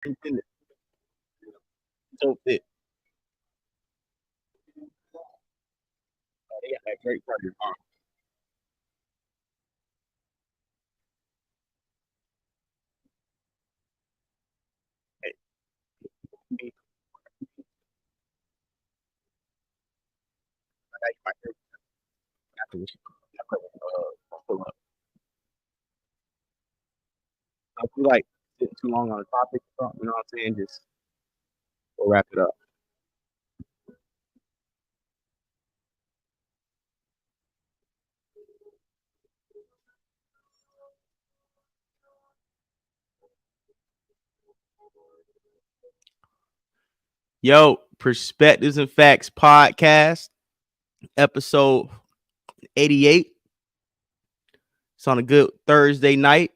Intended. So fit. They got that great burger. Hey, me, I got my favorite after this. Pull up. I feel like sitting too long on a topic or something, you know what I'm saying? Just we'll wrap it up. Yo, Perspectives and Facts podcast, episode 88. It's on a good Thursday night.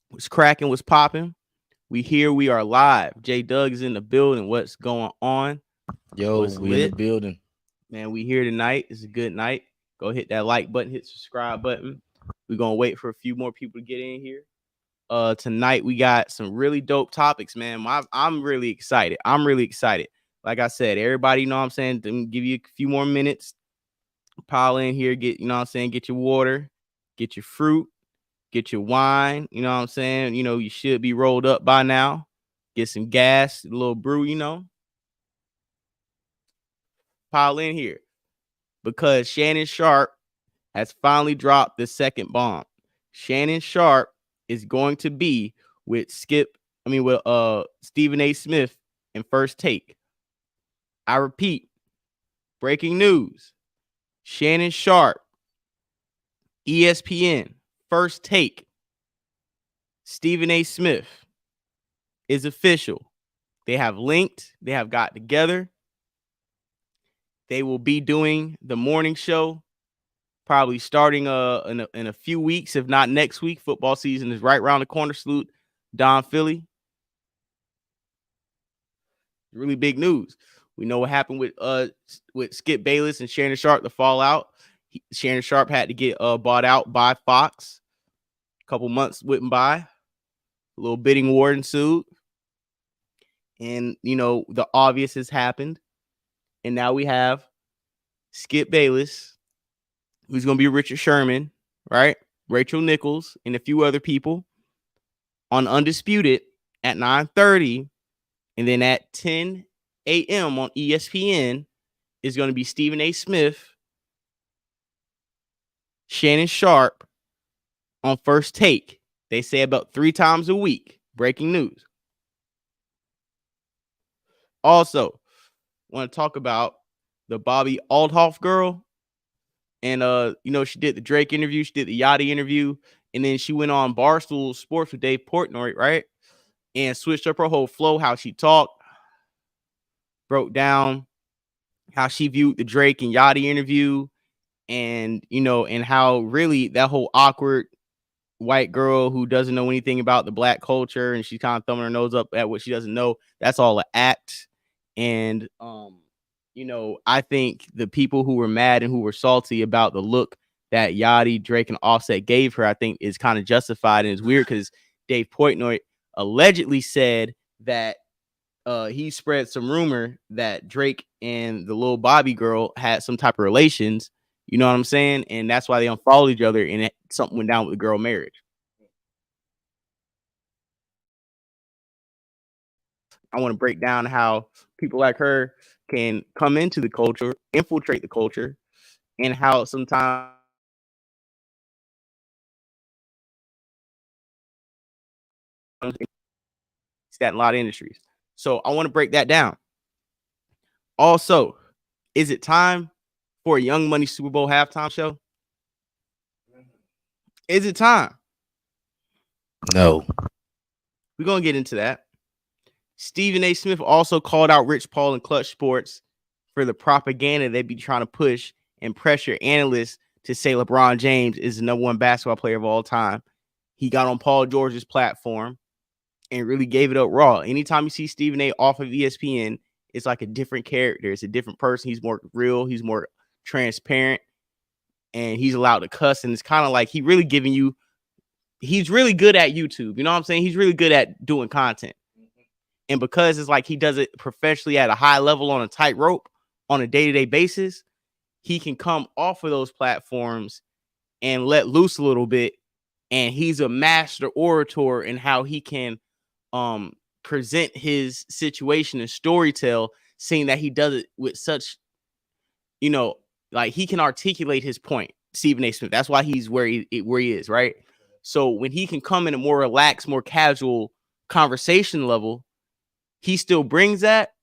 What's cracking? What's popping? We here. We are live. J Doug is in the building. What's going on? Yo, What's we lit? in the building. Man, we here tonight. It's a good night. Go hit that like button, hit subscribe button. We're gonna wait for a few more people to get in here. Tonight we got some really dope topics, man. I'm really excited. Like I said, everybody, you know what I'm saying, give you a few more minutes. Pile in here, get, you know what I'm saying, get your water, get your fruit, get your wine, you know what I'm saying? You know, you should be rolled up by now. Get some gas, a little brew, you know. Pile in here. Because Shannon Sharp has finally dropped the second bomb. Shannon Sharp is going to be with Stephen A. Smith in First Take. I repeat, breaking news. Shannon Sharp, ESPN, First Take. Stephen A. Smith is official. They have linked. They have got together. They will be doing the morning show probably starting in a few weeks, if not next week. Football season is right around the corner. Salute Don Philly. Really big news. We know what happened with Skip Bayless and Shannon Sharp, the fallout. Shannon Sharp had to get bought out by Fox. A couple months went by. A little bidding war ensued. And, you know, the obvious has happened. And now we have Skip Bayless, who's going to be Richard Sherman, right? Rachel Nichols, and a few other people on Undisputed at 9:30. And then at 10 a.m. on ESPN is going to be Stephen A. Smith, Shannon Sharp on First Take. They say about 3 times a week. Breaking news. Also, want to talk about the Bobby Althoff girl. And, you know, she did the Drake interview. She did the Yachty interview. And then she went on Barstool Sports with Dave Portnoy, right? And switched up her whole flow, how she talked. Broke down how she viewed the Drake and Yachty interview. And, you know, and how really that whole awkward white girl who doesn't know anything about the black culture and she's kind of thumbing her nose up at what she doesn't know. That's all an act. And, you know, I think the people who were mad and who were salty about the look that Yachty, Drake, and Offset gave her, I think is kind of justified. And it's weird because Dave Portnoy allegedly said that he spread some rumor that Drake and the little Bobby girl had some type of relations. You know what I'm saying? And that's why they unfollowed each other and something went down with the girl marriage. I want to break down how people like her can come into the culture, infiltrate the culture, and how sometimes it's that in a lot of industries. So I want to break that down. Also, is it time for a Young Money Super Bowl halftime show? Is it time? No. We're going to get into that. Stephen A. Smith also called out Rich Paul and Clutch Sports for the propaganda they be trying to push and pressure analysts to say LeBron James is the number 1 basketball player of all time. He got on Paul George's platform and really gave it up raw. Anytime you see Stephen A. off of ESPN, it's like a different character. It's a different person. He's more real. He's more transparent. And he's allowed to cuss. And it's kind of like he's really good at YouTube. You know what I'm saying? He's really good at doing content. And because it's like he does it professionally at a high level on a tightrope on a day-to-day basis, he can come off of those platforms and let loose a little bit. And he's a master orator in how he can present his situation and storytell, seeing that he does it with such, like he can articulate his point. Stephen A. Smith. That's why he's where he is, right? So when he can come in a more relaxed, more casual conversation level, he still brings that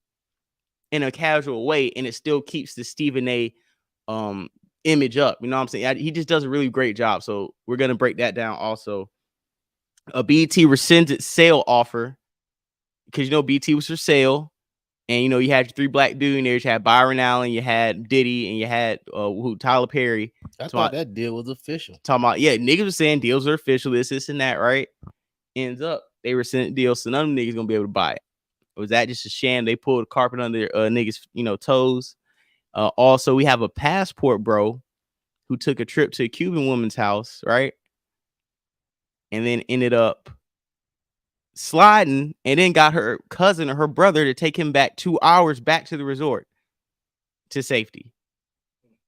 in a casual way, and it still keeps the Stephen A. Image up. You know what I'm saying? He just does a really great job. So we're gonna break that down also. A BT rescinded sale offer because BT was for sale, and you had your 3 black billionaires. You had Byron Allen, you had Diddy, and you had Tyler Perry. I thought that deal was official. Talking about niggas was saying deals are official, this and that, right? Ends up they rescinded deals, so none of them niggas gonna be able to buy it. Or was that just a sham? They pulled a carpet under niggas, toes. Also, we have a passport bro who took a trip to a Cuban woman's house, right? And then ended up sliding and then got her cousin or her brother to take him back 2 hours back to the resort to safety.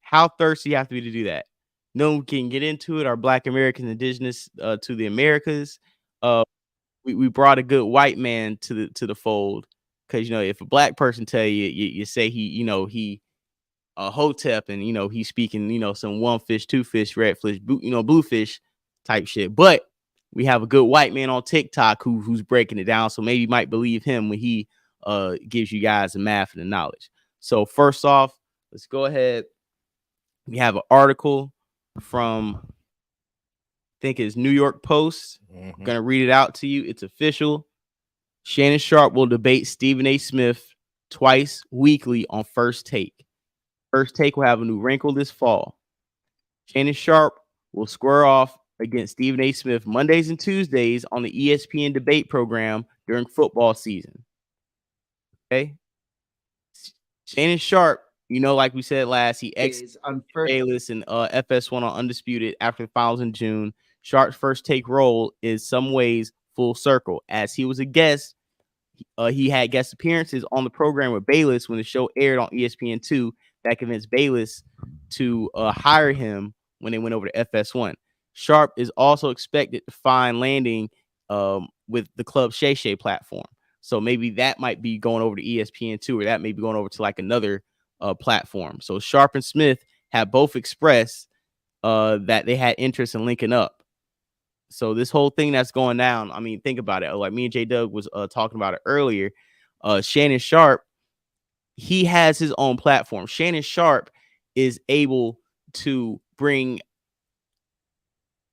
How thirsty you have to be to do that? No one can get into it. Our Black Americans, indigenous to the Americas. We brought a good white man to the fold, because if a black person tell you say he Hotep, and he's speaking some one fish, two fish, red fish, blue fish type shit. But we have a good white man on TikTok who's breaking it down, so maybe you might believe him when he gives you guys the math and the knowledge. So first off, let's go ahead. We have an article from, I think it's New York Post. I'm gonna read it out to you. It's official. Shannon Sharp will debate Stephen A. Smith twice weekly on First Take. First Take will have a new wrinkle this fall. Shannon Sharp will square off against Stephen A. Smith Mondays and Tuesdays on the ESPN debate program during football season. Okay. Shannon Sharp, like we said last, he exited Bayless and FS1 on Undisputed after the finals in June. Sharp's First Take role is some ways full circle, as he was a guest. He had guest appearances on the program with Bayless when the show aired on ESPN2 that convinced Bayless to hire him when they went over to FS1. Sharp is also expected to find landing with the Club Shay Shay platform. So maybe that might be going over to ESPN2, or that may be going over to like another platform. So Sharp and Smith have both expressed that they had interest in linking up. So this whole thing that's going down, I mean, think about it. Like me and J Doug was talking about it earlier. Shannon Sharp, he has his own platform. Shannon Sharp is able to bring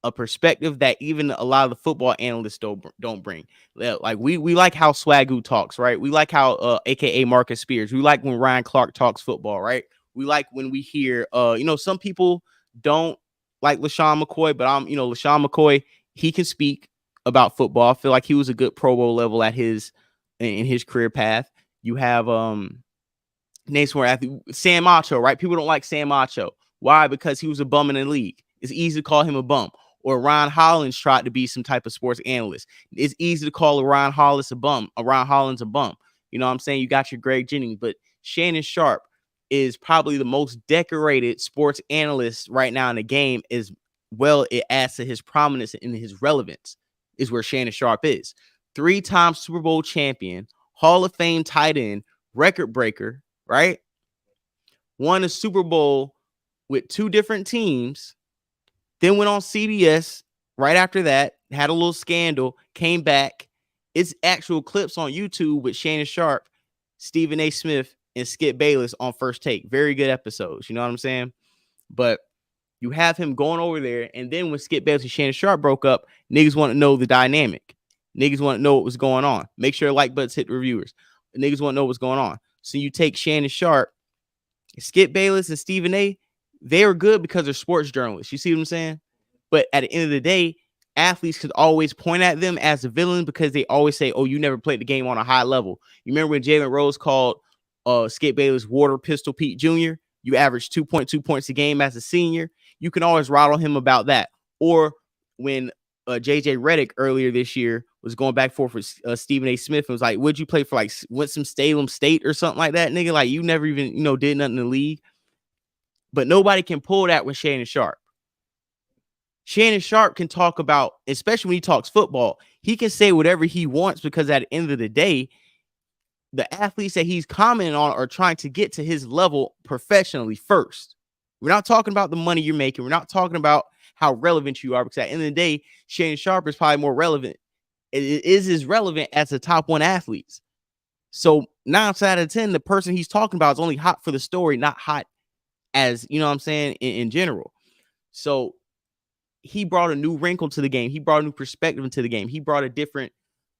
a perspective that even a lot of the football analysts don't bring. Like we like how Swagoo talks, right? We like how AKA Marcus Spears. We like when Ryan Clark talks football, right? We like when we hear some people don't like LaShawn McCoy, but LaShawn McCoy, he can speak about football. I feel like he was a good Pro Bowl level in his career path. You have names for athlete Sam Macho, right? People don't like Sam Macho. Why? Because he was a bum in the league. It's easy to call him a bum. Or Ron Hollins tried to be some type of sports analyst. It's easy to call Ron Hollins a bum. Ron Hollins a bum. You know what I'm saying? You got your Greg Jennings, but Shannon Sharp is probably the most decorated sports analyst right now in the game. As well, it adds to his prominence and his relevance is where Shannon Sharp is. 3-time Super Bowl champion, Hall of Fame tight end, record breaker, right? Won a Super Bowl with 2 different teams. Then went on CBS right after that, had a little scandal, came back. It's actual clips on YouTube with Shannon Sharp, Stephen A. Smith, and Skip Bayless on First Take. Very good episodes. You know what I'm saying? But you have him going over there, and then when Skip Bayless and Shannon Sharp broke up, niggas want to know the dynamic. Niggas want to know what was going on. Make sure like buttons hit the reviewers. Niggas want to know what's going on. So you take Shannon Sharp, Skip Bayless, and Stephen A., they are good because they're sports journalists. You see what I'm saying? But at the end of the day, athletes could always point at them as a villain because they always say, oh, you never played the game on a high level. You remember when Jalen Rose called Skip Bayless Water Pistol Pete Jr.? You averaged 2.2 points a game as a senior. You can always rattle him about that. Or when JJ Redick earlier this year was going back and forth with Stephen A. Smith and was like, would you play for like Winston-Salem State or something like that, nigga? Like, you never even, did nothing in the league. But nobody can pull that with Shannon Sharp. Shannon Sharp can talk about, especially when he talks football, he can say whatever he wants, because at the end of the day, the athletes that he's commenting on are trying to get to his level professionally first. We're not talking about the money you're making. We're not talking about how relevant you are, because at the end of the day, Shannon Sharp is probably more relevant. It is as relevant as the top 1 athletes. So 9 out of 10, the person he's talking about is only hot for the story, not hot as, you know what I'm saying, in general. So he brought a new wrinkle to the game. He brought a new perspective into the game. He brought a different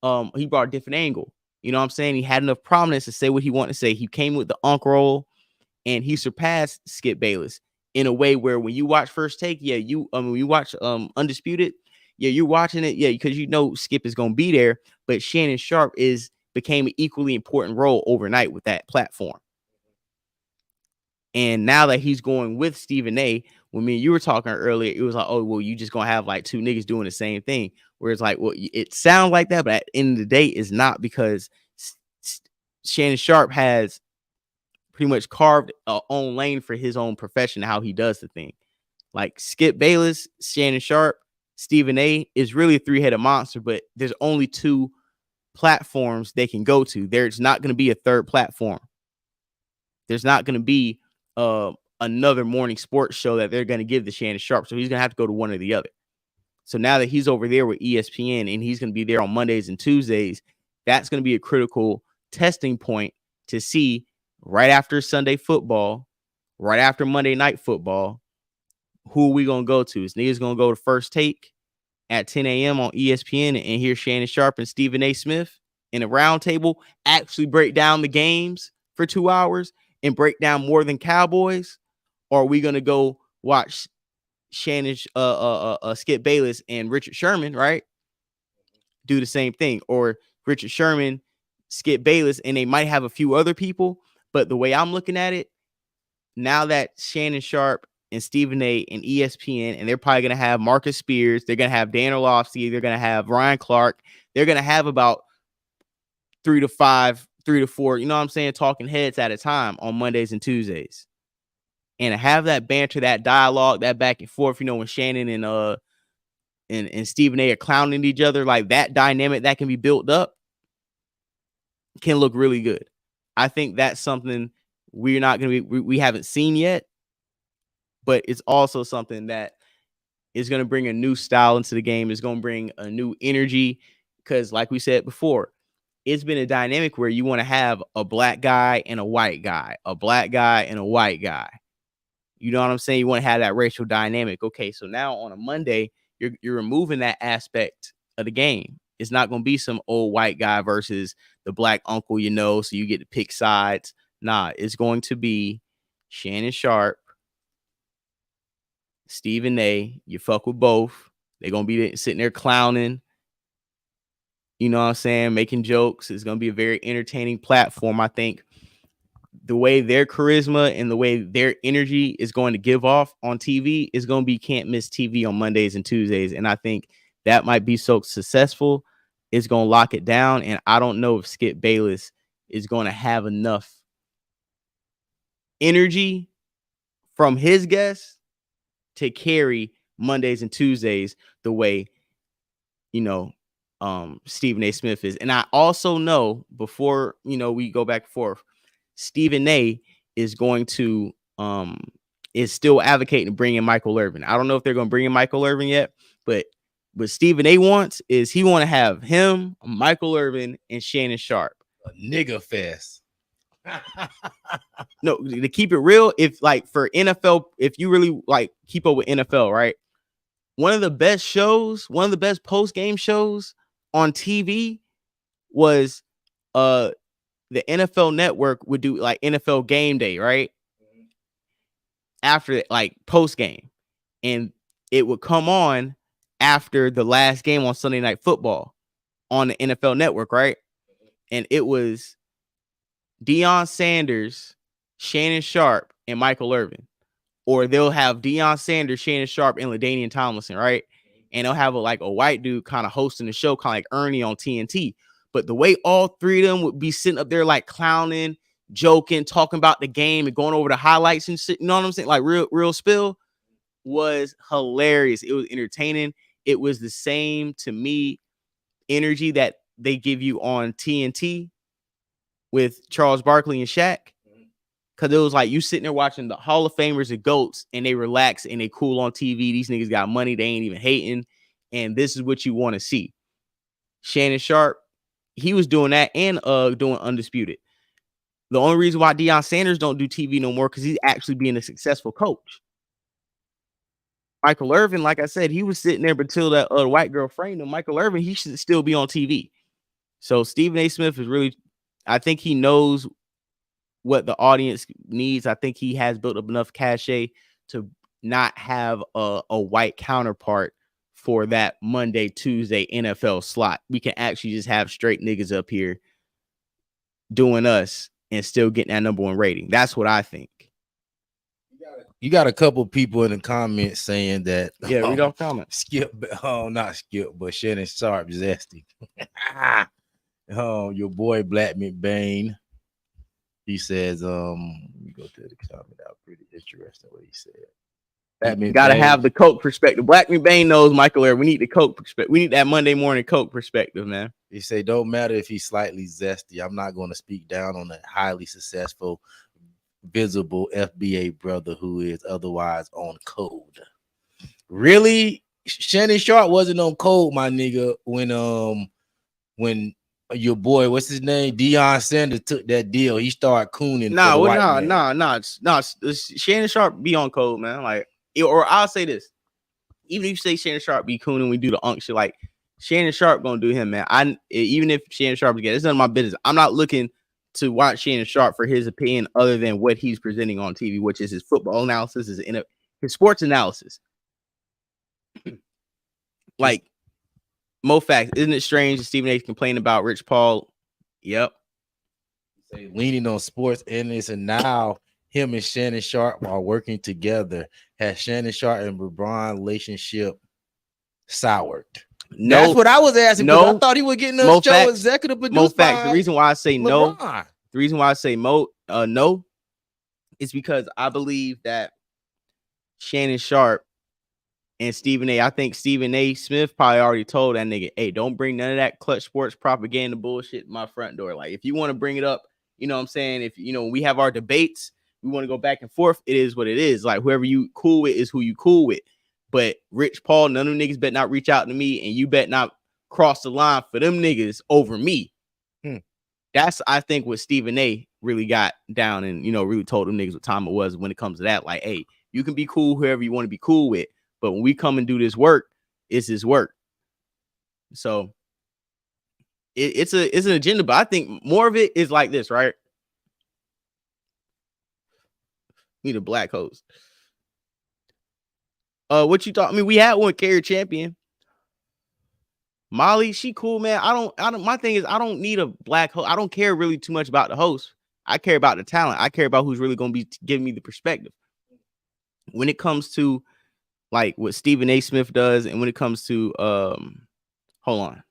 angle. You know what I'm saying? He had enough prominence to say what he wanted to say. He came with the Unk roll, and he surpassed Skip Bayless in a way where when you watch First Take, when you watch Undisputed, you're watching it, because Skip is gonna be there, but Shannon Sharp became an equally important role overnight with that platform. And now that he's going with Stephen A., when me and you were talking earlier, it was like, oh, well, you just gonna have like 2 niggas doing the same thing. Where it's like, well, it sounds like that, but at the end of the day, it's not, because Shannon Sharp has pretty much carved a own lane for his own profession, how he does the thing. Like Skip Bayless, Shannon Sharp, Stephen A. is really a 3-headed monster, but there's only 2 platforms they can go to. There's not going to be a third platform. There's not going to be another morning sports show that they're going to give to Shannon Sharp. So he's going to have to go to one or the other. So now that he's over there with ESPN and he's going to be there on Mondays and Tuesdays, that's going to be a critical testing point to see right after Sunday football, right after Monday night football, who are we going to go to? Is niggas going to go to First Take at 10 a.m. on ESPN and hear Shannon Sharp and Stephen A. Smith in a roundtable actually break down the games for 2 hours and break down more than Cowboys? Or are we going to go watch Shannon, Skip Bayless and Richard Sherman, right, do the same thing? Or Richard Sherman, Skip Bayless, and they might have a few other people. But the way I'm looking at it, now that Shannon Sharp and Stephen A. and ESPN, and they're probably going to have Marcus Spears, they're going to have Dan Orlovsky, they're going to have Ryan Clark, they're going to have about 3 to 5, 3 to 4, you know what I'm saying, talking heads at a time on Mondays and Tuesdays. And to have that banter, that dialogue, that back and forth, when Shannon and Stephen A. are clowning each other, like that dynamic that can be built up can look really good. I think that's something we haven't seen yet, but it's also something that is going to bring a new style into the game. It's going to bring a new energy, because like we said before, it's been a dynamic where you want to have a black guy and a white guy, a black guy and a white guy. You know what I'm saying? You want to have that racial dynamic. Okay, so now on a Monday, you're removing that aspect of the game. It's not going to be some old white guy versus the black uncle, so you get to pick sides. Nah, it's going to be Shannon Sharp, Stephen A. You fuck with both. They're going to be sitting there clowning, you know what I'm saying, making jokes. It's going to be a very entertaining platform. I think the way their charisma and the way their energy is going to give off on TV is going to be can't miss TV on Mondays and Tuesdays. And I think that might be so successful. It's going to lock it down. And I don't know if Skip Bayless is going to have enough energy from his guests to carry Mondays and Tuesdays the way, Stephen A. Smith is. And I also know, before, we go back and forth, Stephen A. is going to is still advocating to bring in Michael Irvin. I don't know if they're going to bring in Michael Irvin yet, but what Stephen A. wants is he want to have him, Michael Irvin, and Shannon Sharp. A nigga fest. No, to keep it real, if like for NFL, if you really like keep up with NFL, right? One of the best shows, one of the best post-game shows on TV was the NFL Network would do like NFL Game Day, right? After like post-game. And it would come on after the last game on Sunday Night Football on the NFL Network, right? And it was Deion Sanders, Shannon Sharp, and Michael Irvin. Or they'll have Deion Sanders, Shannon Sharp, and LaDainian Tomlinson, right? and they'll have a white dude kind of hosting the show, kind of like Ernie on TNT. But the way all three of them would be sitting up there like clowning, joking, talking about the game and going over the highlights and shit, you know what I'm saying? Like real spill was hilarious. It was entertaining. It was the same to me energy that they give you on TNT with Charles Barkley and Shaq. Cause it was like you sitting there watching the Hall of Famers and GOATs and they relax and they cool on TV. These niggas got money. They ain't even hating. And this is what you want to see. Shannon Sharp, he was doing that and doing Undisputed. The only reason why Deion Sanders don't do TV no more because he's actually being a successful coach. Michael Irvin, like I said, he was sitting there until that white girl framed him. Michael Irvin, he should still be on TV. So Stephen A. Smith is really, I think he knows what the audience needs. I think he has built up enough cachet to not have a white counterpart for that Monday, Tuesday NFL slot. We can actually just have straight niggas up here doing us and still getting that number one rating. That's what I think. You got a couple people in the comments saying that. Yeah, read off comments. Not Skip, but Shannon Sharp Zesty. Your boy Black McBain. He says, let me go to the comment out. Pretty interesting what he said. You gotta have the Coke perspective. Black McBain knows Michael Irvin. We need the Coke perspective. We need that Monday morning Coke perspective, man. He say, don't matter if he's slightly zesty. I'm not going to speak down on a highly successful, visible FBA brother who is otherwise on code. Really? Shannon Sharp wasn't on code, my nigga, when your boy, what's his name? Deion Sanders took that deal. He started cooning. No. Shannon Sharp be on code, man. Like, or I'll say this. Even if you say Shannon Sharp be cooning, we do the unk shit. Like, Shannon Sharp gonna do him, man. Even if Shannon Sharp is getting, it's none of my business. I'm not looking to watch Shannon Sharp for his opinion other than what he's presenting on TV, which is his football analysis, his sports analysis. Like, Mo Facts, isn't it strange that Stephen A. complaining about Rich Paul? Yep. Leaning on sports analysts, and now him and Shannon Sharp are working together. Has Shannon Sharp and LeBron relationship soured? No, that's what I was asking. No, I thought he was getting a show executive produced. Mo Facts. The reason why I say LeBron. No, the reason why I say no, is because I believe that Shannon Sharp and Stephen A. I think Stephen A. Smith probably already told that nigga, hey, don't bring none of that Clutch Sports propaganda bullshit in my front door. Like, if you want to bring it up, you know what I'm saying? If, you know, we have our debates, we want to go back and forth, it is what it is. Like, whoever you cool with is who you cool with. But Rich Paul, none of them niggas bet not reach out to me, and you bet not cross the line for them niggas over me. That's, I think, what Stephen A. really got down and, you know, really told them niggas what time it was when it comes to that. Like, hey, you can be cool whoever you want to be cool with. But when we come and do this work, it's his work. So it's an agenda, but I think more of it is like this, right? Need a black host. What you thought? I mean, we had one carrier champion. Molly, she cool, man. I don't. My thing is, I don't need a black host. I don't care really too much about the host. I care about the talent. I care about who's really going to be giving me the perspective. When it comes to like what Stephen A. Smith does, and when it comes to hold on.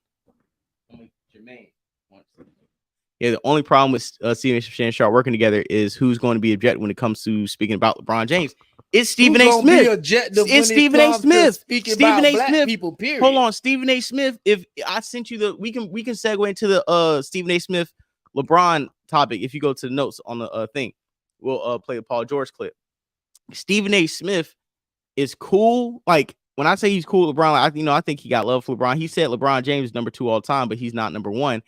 Yeah, the only problem with Stephen and Shannon Sharp working together is who's going to be objective when it comes to speaking about LeBron James. It's Stephen A. Smith. It's Stephen A. Smith. Stephen A. Smith. People, period. Hold on, Stephen A. Smith. If I sent you the, we can segue into the Stephen A. Smith LeBron topic. If you go to the notes on the thing, we'll play the Paul George clip. Stephen A. Smith is cool. Like, when I say he's cool with LeBron, like, I think he got love for LeBron. He said LeBron James is number 2 all time, but he's not number 1.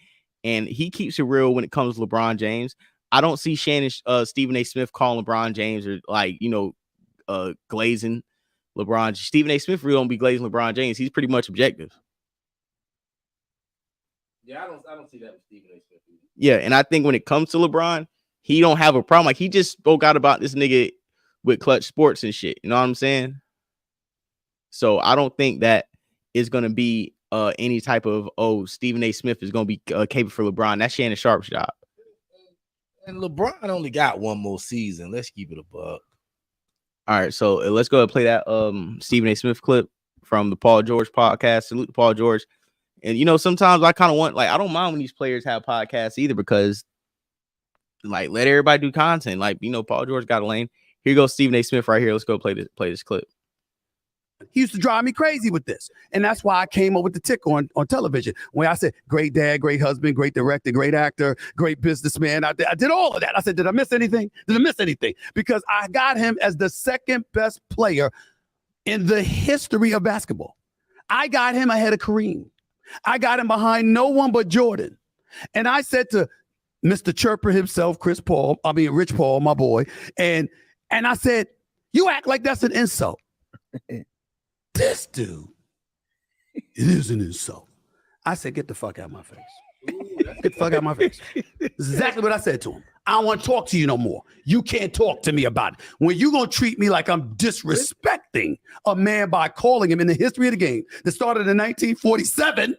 And he keeps it real when it comes to LeBron James. I don't see Stephen A. Smith calling LeBron James or like, glazing LeBron. Stephen A. Smith really don't be glazing LeBron James. He's pretty much objective. Yeah, I don't see that with Stephen A. Smith either. Yeah, and I think when it comes to LeBron, he don't have a problem. Like, he just spoke out about this nigga with Clutch Sports and shit. You know what I'm saying? So I don't think that is going to be any type of, Stephen A. Smith is going to be capable for LeBron. That's Shannon Sharp's job. And LeBron only got one more season. Let's keep it a buck. All right, so let's go and play that Stephen A. Smith clip. from the Paul George podcast. Salute to Paul George. And you know, sometimes I kind of want, like, I don't mind when these players have podcasts either, because like, let everybody do content. Like, you know, Paul George got a lane. Here goes Stephen A. Smith right here. Let's go play this clip. He used to drive me crazy with this. And that's why I came up with the tick on television. When I said, great dad, great husband, great director, great actor, great businessman. I did all of that. I said, did I miss anything? Did I miss anything? Because I got him as the second best player in the history of basketball. I got him ahead of Kareem. I got him behind no one but Jordan. And I said to Mr. Chirper himself, Rich Paul, my boy, and I said, you act like that's an insult. This dude, it is an insult. I said, get the fuck out of my face. Get the fuck out of my face. This is exactly what I said to him. I don't want to talk to you no more. You can't talk to me about it. When you going to treat me like I'm disrespecting a man by calling him in the history of the game that started in 1947,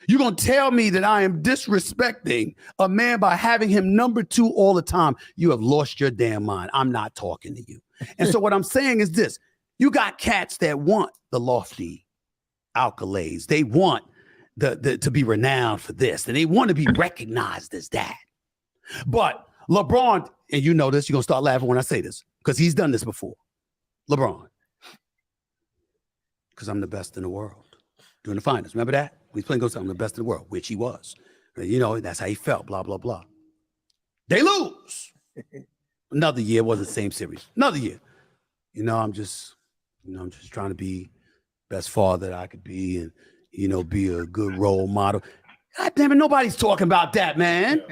you're going to tell me that I am disrespecting a man by having him number 2 all the time. You have lost your damn mind. I'm not talking to you. And so what I'm saying is this. You got cats that want the lofty accolades. They want to be renowned for this, and they want to be recognized as that. But LeBron, and you know this, you're going to start laughing when I say this, because he's done this before. LeBron. Because I'm the best in the world. During the finals. Remember that? He's playing goes, I'm the best in the world, which he was. You know, that's how he felt, blah, blah, blah. They lose. Another year, wasn't the same series. Another year. I'm just trying to be best father that I could be and, be a good role model. God damn it, nobody's talking about that, man.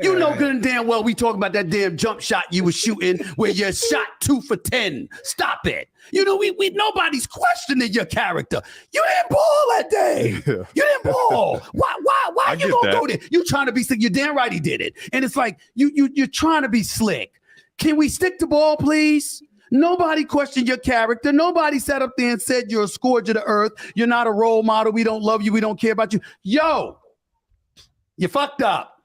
You know good and damn well we talking about that damn jump shot you was shooting where you shot 2 for 10. Stop it. We nobody's questioning your character. You didn't ball that day. You didn't ball. Why you gonna go there? You trying to be slick. You're damn right he did it. And it's like you're trying to be slick. Can we stick to ball, please? Nobody questioned your character. Nobody sat up there and said you're a scourge of the earth. You're not a role model. We don't love you. We don't care about you. Yo, you fucked up.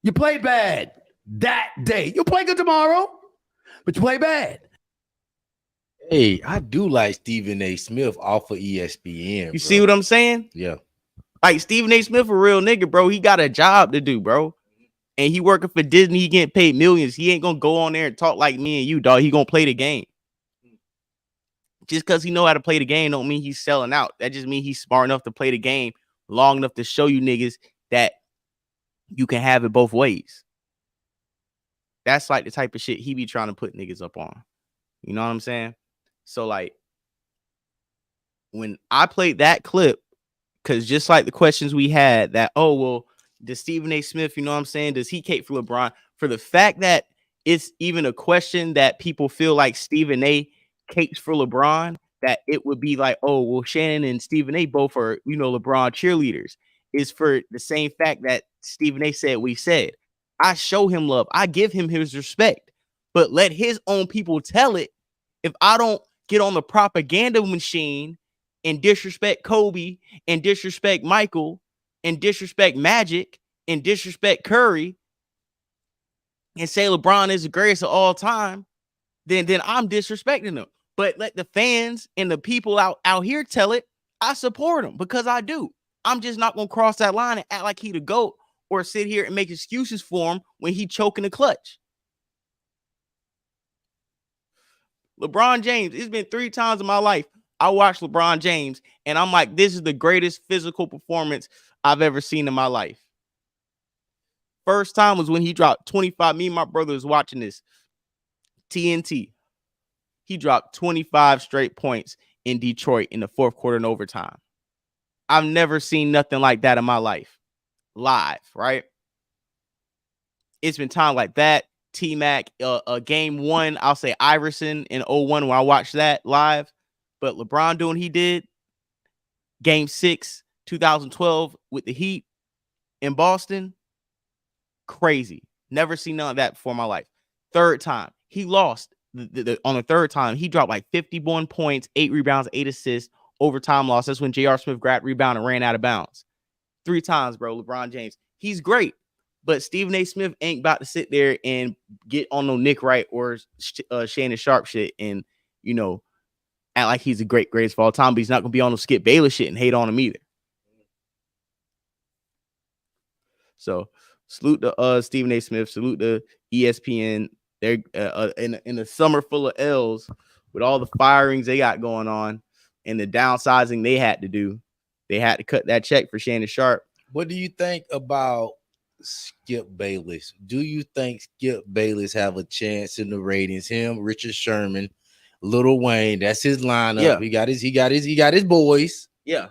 You played bad that day. You'll play good tomorrow, but you play bad. Hey, I do like Stephen A. Smith off of ESPN. You see what I'm saying? Yeah. Like, Stephen A. Smith a real nigga, bro. He got a job to do, bro. And he working for Disney. He getting paid millions. He ain't gonna go on there and talk like me and you, dog. He gonna play the game. Just because he know how to play the game don't mean he's selling out. That just means he's smart enough to play the game long enough to show you niggas that you can have it both ways. That's like the type of shit he be trying to put niggas up on. You know what I'm saying? So, like, when I played that clip, because just like the questions we had that, oh, well, does Stephen A. Smith, you know what I'm saying? Does he cape for LeBron? For the fact that it's even a question that people feel like Stephen A. capes for LeBron, that it would be like, oh, well, Shannon and Stephen A. both are, LeBron cheerleaders, is for the same fact that Stephen A. said we said. I show him love. I give him his respect. But let his own people tell it. If I don't get on the propaganda machine and disrespect Kobe and disrespect Michael and disrespect Magic and disrespect Curry and say LeBron is the greatest of all time, then I'm disrespecting them. But let the fans and the people out here tell it. I support him because I do. I'm just not going to cross that line and act like he the GOAT or sit here and make excuses for him when he choking the clutch. LeBron James, it's been 3 times in my life I watched LeBron James, and I'm like, this is the greatest physical performance I've ever seen in my life. First time was when he dropped 25. Me and my brother was watching this. TNT. He dropped 25 straight points in Detroit in the 4th quarter and overtime. I've never seen nothing like that in my life. Live, right? It's been time like that. T-Mac, game 1, I'll say Iverson in 01 when I watched that live. But LeBron doing he did, game 6, 2012 with the Heat in Boston, crazy. Never seen none of that before in my life. 3rd time, he lost. On the 3rd time, he dropped like 51 points, 8 rebounds, 8 assists, overtime loss. That's when J.R. Smith grabbed rebound and ran out of bounds. 3 times, bro, LeBron James. He's great. But Stephen A. Smith ain't about to sit there and get on no Nick Wright or Shannon Sharp shit and, act like he's the greatest of all time, but he's not gonna be on no Skip Bayless shit and hate on him either. So salute to Stephen A. Smith, salute to ESPN. They're in a summer full of L's with all the firings they got going on and the downsizing they had to do. They had to cut that check for Shannon Sharp. What do you think about Skip Bayless? Do you think Skip Bayless have a chance in the ratings? Him, Richard Sherman, Lil Wayne, that's his lineup. Yeah. He got his boys. Yeah.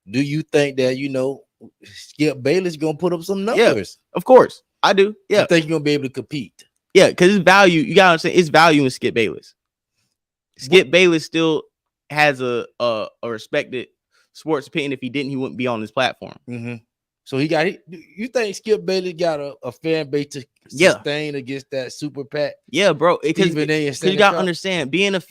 Do you think that Skip Bayless gonna put up some numbers? Yeah, of course. I do. Yeah. I think you're gonna be able to compete. Yeah, because his value, you gotta understand, it's value in Skip Bayless. Skip Bayless still has a respected sports opinion. If he didn't, he wouldn't be on this platform. Mm-hmm. So you think Skip Bayless got a fan base to sustain against that super PAC? Yeah, bro. Because you gotta understand, being a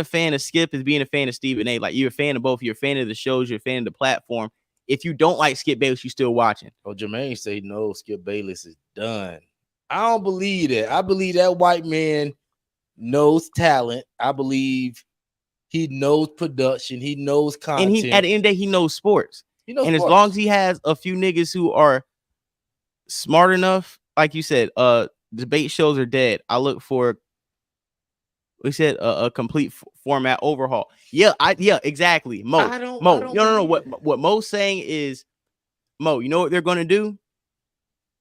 fan of Skip is being a fan of Stephen A. Like, you're a fan of both. You're a fan of the shows. You're a fan of the platform. If you don't like Skip Bayless, you still watching. Oh, Jermaine say no. Skip Bayless is done. I don't believe that. I believe that white man knows talent. I believe he knows production. He knows content. And at the end of the day, he knows sports. As long as he has a few niggas who are smart enough, like you said, debate shows are dead. I look for, we said, a complete format overhaul. Yeah, exactly. Mo, no. What Mo's saying is, Mo, you know what they're going to do?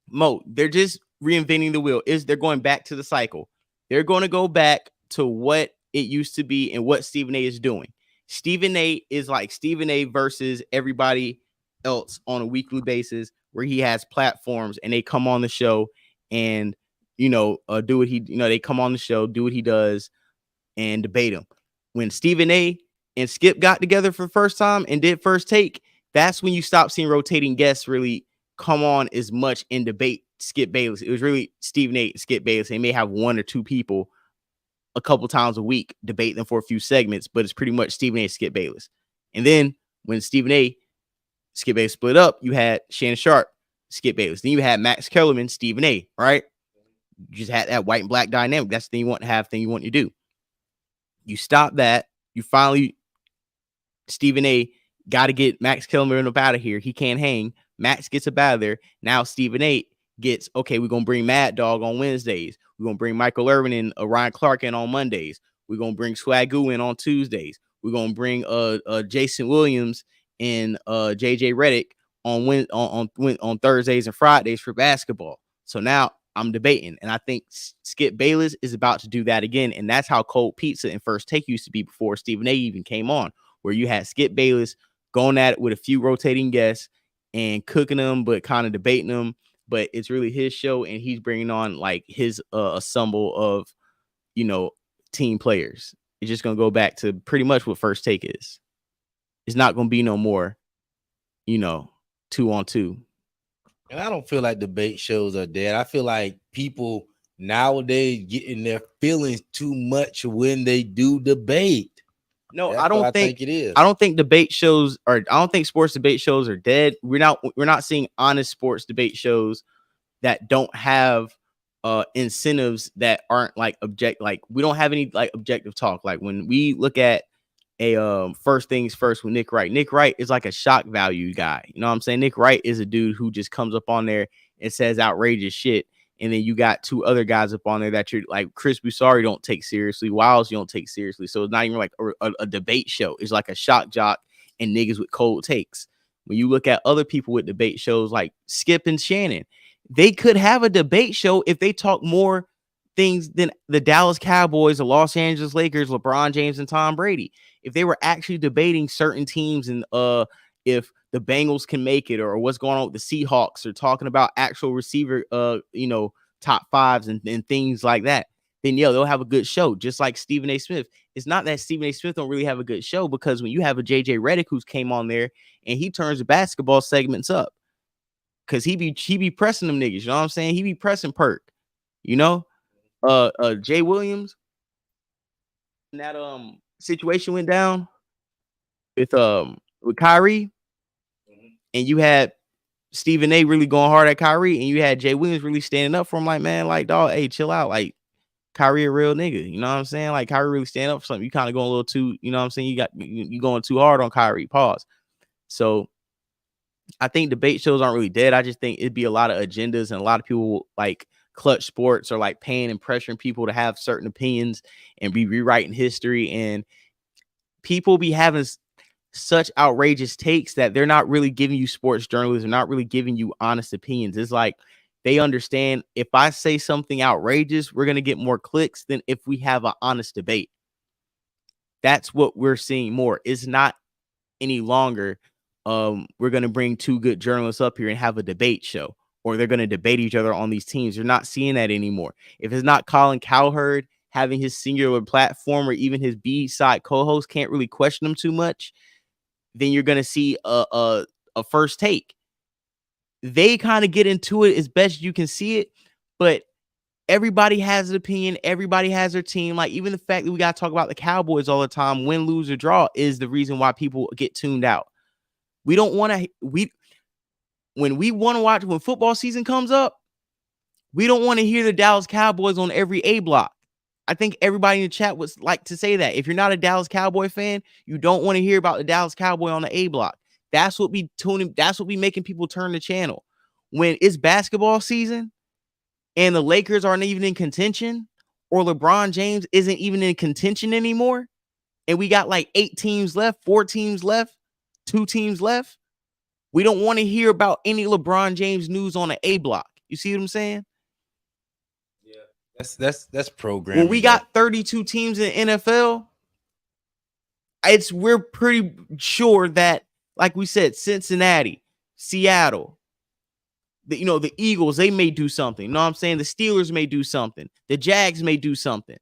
Mo, they're just reinventing the wheel. They're going back to the cycle. They're going to go back to what it used to be and what Stephen A. is doing. Stephen A. is like Stephen A. versus everybody else on a weekly basis, where he has platforms and they come on the show and do what he, they come on the show, do what he does, and debate him. When Stephen A. and Skip got together for the first time and did First Take, that's when you stop seeing rotating guests really come on as much and debate Skip Bayless. It was really Stephen A. and Skip Bayless. They may have one or two people a couple times a week debate them for a few segments, but it's pretty much Stephen A. and Skip Bayless. And then when Stephen A. Skip Bayless split up, you had Shannon Sharp, Skip Bayless. Then you had Max Kellerman, Stephen A. Right? You just had that white and black dynamic. That's the thing you want to have, thing you want to do. You stop that. You finally, Stephen A. got to get Max Kellerman up out of here. He can't hang. Max gets up out of there. Now Stephen A. gets, okay, we're going to bring Mad Dog on Wednesdays. We're going to bring Michael Irvin and Ryan Clark in on Mondays. We're going to bring Swagoo in on Tuesdays. We're going to bring Jason Williams and JJ Redick on Thursdays and Fridays for basketball. So now I'm debating, and I think Skip Bayless is about to do that again, and that's how Cold Pizza and First Take used to be before Stephen A. even came on, where you had Skip Bayless going at it with a few rotating guests and cooking them, but kind of debating them. But it's really his show, and he's bringing on like his ensemble of, team players. It's just going to go back to pretty much what First Take is. It's not going to be no more, 2-on-2. And I don't feel like debate shows are dead. I feel like people nowadays get in their feelings too much when they do debate. No, That's I don't think it is. I don't think debate shows are. I don't think sports debate shows are dead. We're not seeing honest sports debate shows that don't have incentives that aren't like object. Like, we don't have any like objective talk. Like when we look at a First Things First with Nick Wright. Nick Wright is like a shock value guy. You know what I'm saying? Nick Wright is a dude who just comes up on there and says outrageous shit. And then you got two other guys up on there that you're like, Chris Busari don't take seriously. Wiles you don't take seriously. So it's not even like a debate show. It's like a shock jock and niggas with cold takes. When you look at other people with debate shows like Skip and Shannon, they could have a debate show if they talk more things than the Dallas Cowboys, the Los Angeles Lakers, LeBron James, and Tom Brady. If they were actually debating certain teams and if the Bengals can make it, or what's going on with the Seahawks, or talking about actual receiver, top fives and things like that, then they'll have a good show. Just like Stephen A. Smith. It's not that Stephen A. Smith don't really have a good show, because when you have a JJ Redick who's came on there and he turns the basketball segments up, because he be pressing them niggas. You know what I'm saying? He be pressing Perk. Jay Williams. And that situation went down with Kyrie, and you had Stephen A. really going hard at Kyrie, and you had Jay Williams really standing up for him, like, man, like, dog, hey, chill out. Like, Kyrie a real nigga. You know what I'm saying? Like Kyrie really stand up for something. You kind of going a little too, you know what I'm saying? You going too hard on Kyrie. Pause. So I think debate shows aren't really dead. I just think it'd be a lot of agendas and a lot of people like clutch sports or like paying and pressuring people to have certain opinions and be rewriting history. And people be having such outrageous takes that they're not really giving you sports journalism, not really giving you honest opinions. It's like they understand if I say something outrageous, we're going to get more clicks than if we have an honest debate. That's what we're seeing more. It's not any longer we're going to bring two good journalists up here and have a debate show, or they're going to debate each other on these teams. You're not seeing that anymore. If it's not Colin Cowherd having his singular platform, or even his B-side co-host can't really question them too much, then you're going to see a first take. They kind of get into it as best you can see it, but everybody has an opinion. Everybody has their team. Like even the fact that we got to talk about the Cowboys all the time, win, lose, or draw, is the reason why people get tuned out. We don't want to, when we want to watch, when football season comes up, we don't want to hear the Dallas Cowboys on every A block. I think everybody in the chat would like to say that. If you're not a Dallas Cowboy fan, you don't want to hear about the Dallas Cowboy on the A block. That's what be tuning. That's what be making people turn the channel. When it's basketball season and the Lakers aren't even in contention, or LeBron James isn't even in contention anymore, and we got like 8 teams left, 4 teams left, 2 teams left, we don't want to hear about any LeBron James news on the A block. You see what I'm saying? Yeah, that's programming. When we got 32 teams in the NFL, we're pretty sure that, like we said, Cincinnati, Seattle, the Eagles, they may do something. You know what I'm saying? The Steelers may do something. The Jags may do something.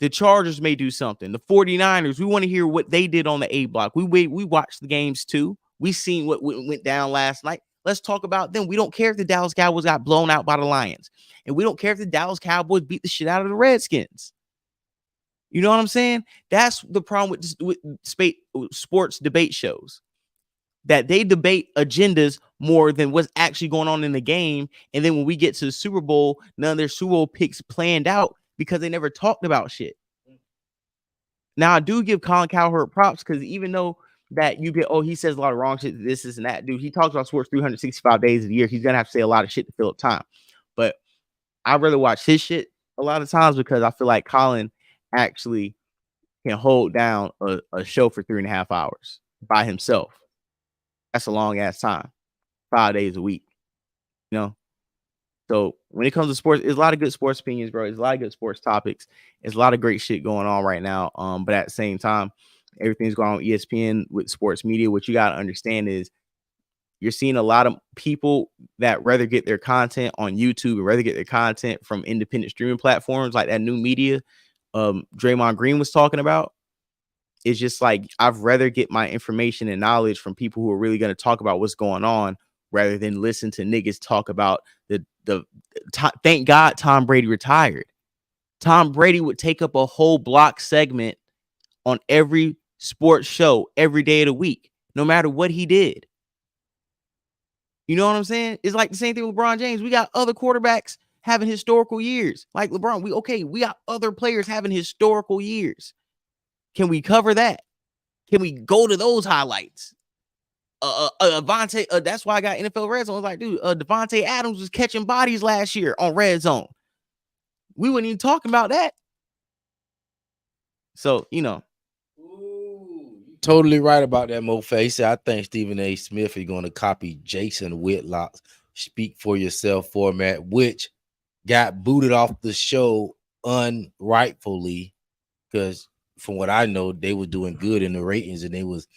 The Chargers may do something. The 49ers, we want to hear what they did on the A block. We watched the games too. We seen what went down last night. Let's talk about them. We don't care if the Dallas Cowboys got blown out by the Lions. And we don't care if the Dallas Cowboys beat the shit out of the Redskins. You know what I'm saying? That's the problem with sports debate shows. That they debate agendas more than what's actually going on in the game. And then when we get to the Super Bowl, none of their Super Bowl picks planned out because they never talked about shit. Now, I do give Colin Cowherd props because even though that you get, he says a lot of wrong shit, this and that, dude, he talks about sports 365 days of the year. He's going to have to say a lot of shit to fill up time. But I'd rather watch his shit a lot of times because I feel like Colin actually can hold down a show for 3.5 hours by himself. That's a long ass time, 5 days a week, So when it comes to sports, there's a lot of good sports opinions, bro. There's a lot of good sports topics. There's a lot of great shit going on right now. But at the same time, everything's going on with ESPN with sports media. What you got to understand is you're seeing a lot of people that rather get their content on YouTube and rather get their content from independent streaming platforms like that new media Draymond Green was talking about. It's just like, I'd rather get my information and knowledge from people who are really going to talk about what's going on rather than listen to niggas talk about thank God Tom Brady retired. Tom Brady would take up a whole block segment on every sports show every day of the week, no matter what he did. You know what I'm saying? It's like the same thing with LeBron James. We got other quarterbacks having historical years. Like LeBron, we got other players having historical years. Can we cover that? Can we go to those highlights? Devontae, that's why I got NFL Red Zone. I was like, dude, Devontae Adams was catching bodies last year on Red Zone. We weren't even talking about that. So, Ooh, totally right about that, Mofe. He said, I think Stephen A. Smith is going to copy Jason Whitlock's Speak for Yourself format, which got booted off the show unrightfully because from what I know, they were doing good in the ratings and they was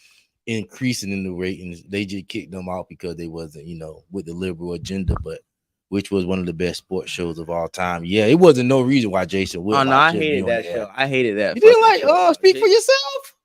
increasing in the ratings. They just kicked them out because they wasn't, with the liberal agenda, but which was one of the best sports shows of all time. Yeah, it wasn't no reason why Jason Whitlock. Oh no, I hated that show. I hated that. You didn't like Speak for Yourself?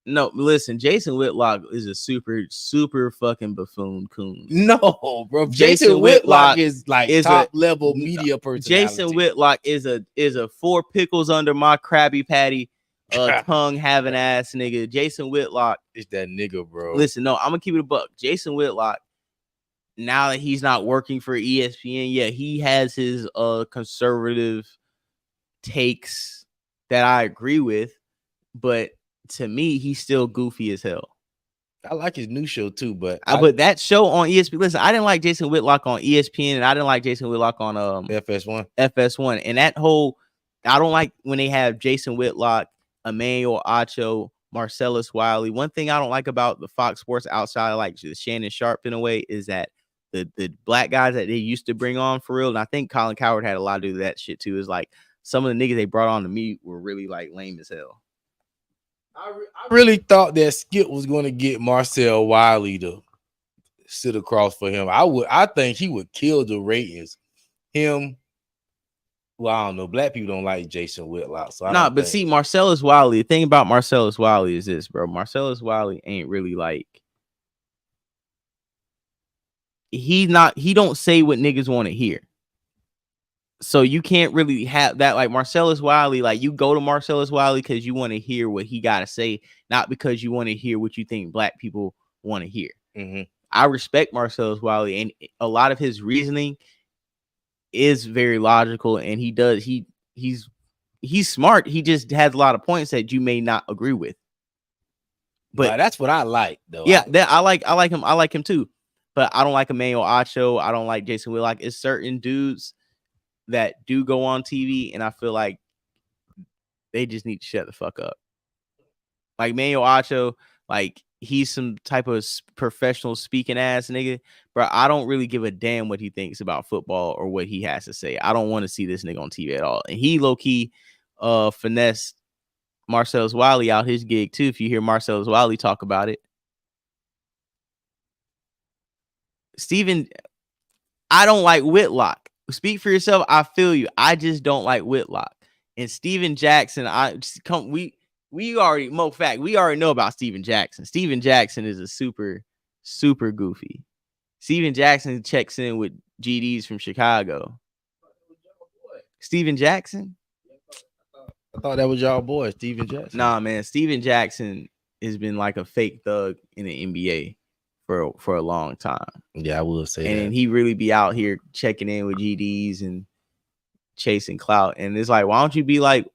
No, listen, Jason Whitlock is a super fucking buffoon coon. No, bro. Jason Whitlock is like top level media personality. Jason Whitlock is a 4 pickles under my Krabby Patty tongue having ass nigga. Jason Whitlock is that nigga, bro. Listen, no, I'm gonna keep it a buck. Jason Whitlock, now that he's not working for ESPN, yeah, he has his conservative takes that I agree with, but to me, he's still goofy as hell. I like his new show too, but but that show on ESPN. Listen, I didn't like Jason Whitlock on ESPN, and I didn't like Jason Whitlock on FS1. FS1, and that whole I don't like when they have Jason Whitlock, Emmanuel Acho, Marcellus Wiley. One thing I don't like about the Fox Sports outside of like the Shannon Sharp in a way is that the black guys that they used to bring on for real, and I think Colin Cowherd had a lot to do with that shit too. Is like some of the niggas they brought on to me were really like lame as hell. I really thought that Skip was going to get Marcel Wiley to sit across for him. I think he would kill the ratings. Him. Well, I don't know. Black people don't like Jason Whitlock. So but see, Marcellus Wiley, the thing about Marcellus Wiley is this, bro. Marcellus Wiley ain't really like he don't say what niggas want to hear. So you can't really have that like Marcellus Wiley, like you go to Marcellus Wiley because you want to hear what he got to say, not because you want to hear what you think black people want to hear. Mm-hmm. I respect Marcellus Wiley, and a lot of his reasoning is very logical, and he's smart. He just has a lot of points that you may not agree with. But that's what I like, though. Yeah, I like him. I like him too. But I don't like Emmanuel Acho. I don't like Jason Whitlock. It's certain dudes that do go on TV, and I feel like they just need to shut the fuck up. Like Emmanuel Acho, like he's some type of professional speaking ass nigga, but I don't really give a damn what he thinks about football or what he has to say. I don't want to see this nigga on TV at all. And he low key finesse Marcellus Wiley out his gig too. If you hear Marcellus Wiley talk about it, Steven, I don't like Whitlock. Speak for yourself. I feel you. I just don't like Whitlock. And Steven Jackson, we already know about Steven Jackson. Steven Jackson is a super, super goofy. Steven Jackson checks in with GDs from Chicago. Steven Jackson? I thought that was y'all boy, Steven Jackson. Nah, man. Steven Jackson has been like a fake thug in the NBA for a long time. Yeah, I will say and he really be out here checking in with GDs and chasing clout. And it's like, why don't you be like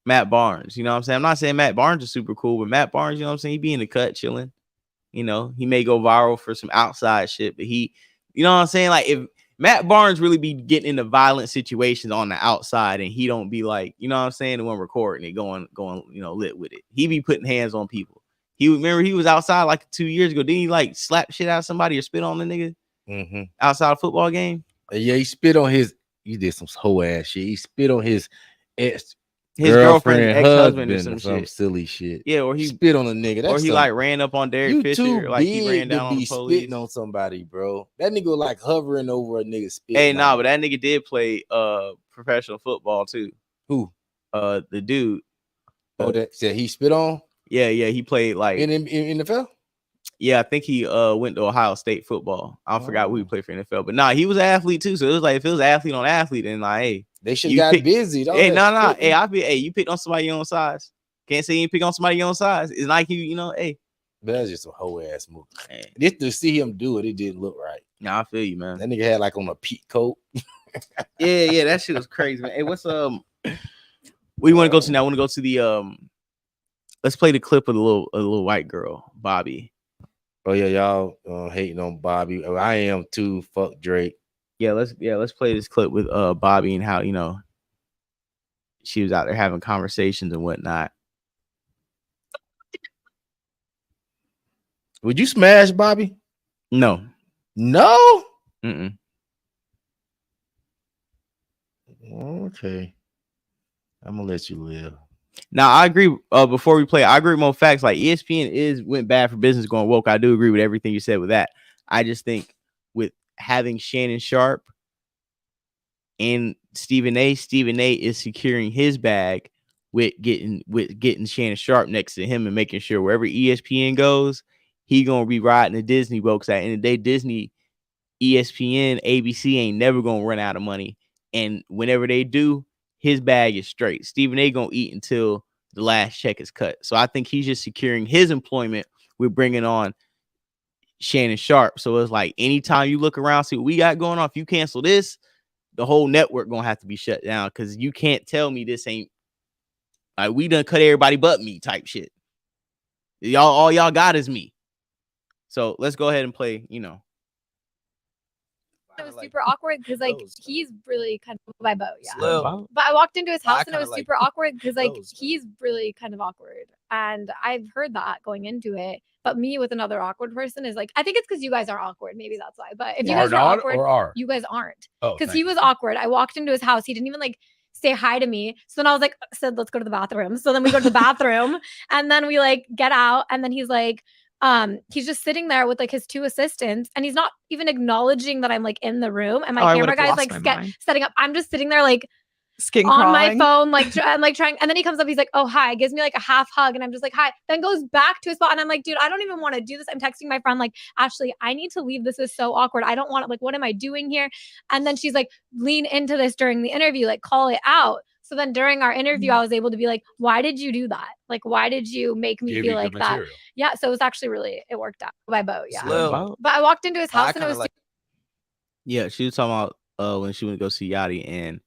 Matt Barnes? You know what I'm saying? I'm not saying Matt Barnes is super cool, but Matt Barnes, you know what I'm saying? He be in the cut chilling. You know, he may go viral for some outside shit, but he, you know what I'm saying? Like if Matt Barnes really be getting into violent situations on the outside and he don't be like, you know what I'm saying? The one recording it, going, you know, lit with it. He be putting hands on people. He was outside like 2 years ago. Didn't he like slap shit out of somebody or spit on the nigga outside a football game? Yeah, he spit on his. He did some whole ass shit. He spit on his girlfriend's ex-husband or some silly shit. Yeah, or he spit on a nigga. Or he like ran up on Derek Fisher, like he ran down on the police. Spitting on somebody, bro. That nigga like hovering over a nigga spitting. Hey, nah, but that nigga did play professional football too. Who? The dude. Oh, that said he spit on. Yeah, he played like in NFL. Yeah, I think he went to Ohio State football. I forgot who he played for NFL, but nah, he was an athlete too. So it was like if it was athlete on athlete, then like, hey, they should got busy. Hey, no. Hey, you picked on somebody your own size. Can't say you pick on somebody your own size. It's like you know, hey. That's just a whole ass move. Just to see him do it, it didn't look right. Nah, I feel you, man. That nigga had like on a peak coat. yeah, that shit was crazy, man. Hey, what's What do you want to go to now? I want to go to the Let's play the clip of a little white girl, Bobby. Oh yeah, y'all hating on Bobby. I am too. Fuck Drake. Yeah, let's play this clip with Bobby and how, you know, she was out there having conversations and whatnot. Would you smash Bobby? No. Mm-mm. Okay. I'm gonna let you live. Now I agree. Before we play, I agree with more facts. Like ESPN went bad for business going woke. I do agree with everything you said with that. I just think with having Shannon Sharp and Stephen A is securing his bag with getting Shannon Sharp next to him and making sure wherever ESPN goes, he gonna be riding the Disney boat. Cause at the end of the day, Disney, ESPN, ABC ain't never gonna run out of money. And whenever they do, his bag is straight. Stephen A gonna eat until the last check is cut. So I think he's just securing his employment with bringing on Shannon Sharp. So it's like anytime you look around, see what we got going on. If you cancel this, the whole network gonna have to be shut down because you can't tell me this ain't like we done cut everybody but me type shit. All y'all got is me. So let's go ahead and play, you know. It was super awkward because like he's really kind of by boat, yeah. Slow. But I walked into his house and it was like super awkward because like those, he's really kind of awkward, and I've heard that going into it. But me with another awkward person is like, I think it's because you guys are awkward. Maybe that's why. But if you guys are awkward, you guys aren't. Because he was awkward. I walked into his house. He didn't even like say hi to me. So then I was like, said, let's go to the bathroom. So then we go to the bathroom and then we like get out. And then he's like, he's just sitting there with like his two assistants and he's not even acknowledging that I'm like in the room and my camera guy's like setting up. I'm just sitting there like skin on crawling. my phone, like I'm like trying, and then he comes up, he's like, oh hi, gives me like a half hug, and I'm just like hi, then goes back to his spot, and I'm like, dude, I don't even want to do this. I'm texting my friend like, Ashley, I need to leave. This is so awkward. I don't want it. Like, what am I doing here? And then she's like, lean into this during the interview, like call it out. So then during our interview, I was able to be like, why did you do that? Like, why did you make me feel like that? Yeah. So it was actually really, it worked out by boat. Yeah. But I walked into his house and it was like, yeah, she was talking about when she went to go see Yachty and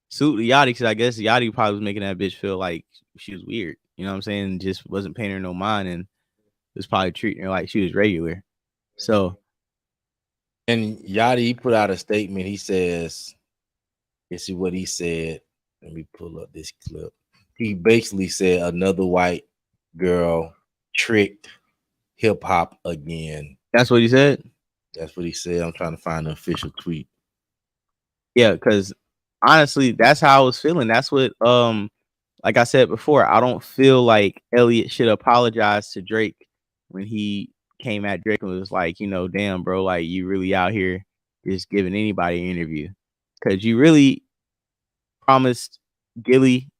salute to Yachty because I guess Yachty probably was making that bitch feel like she was weird. You know what I'm saying? Just wasn't paying her no mind and was probably treating her like she was regular. So, and Yachty put out a statement. He says, "This is what he said." Let me pull up this clip. He basically said another white girl tricked hip hop again. That's what he said. That's what he said. I'm trying to find the official tweet. Yeah, because honestly, that's how I was feeling. That's what like I said before, I don't feel like Elliot should apologize to Drake when he came at Drake and was like, you know, damn, bro, like you really out here just giving anybody an interview. Because you really promised Gilly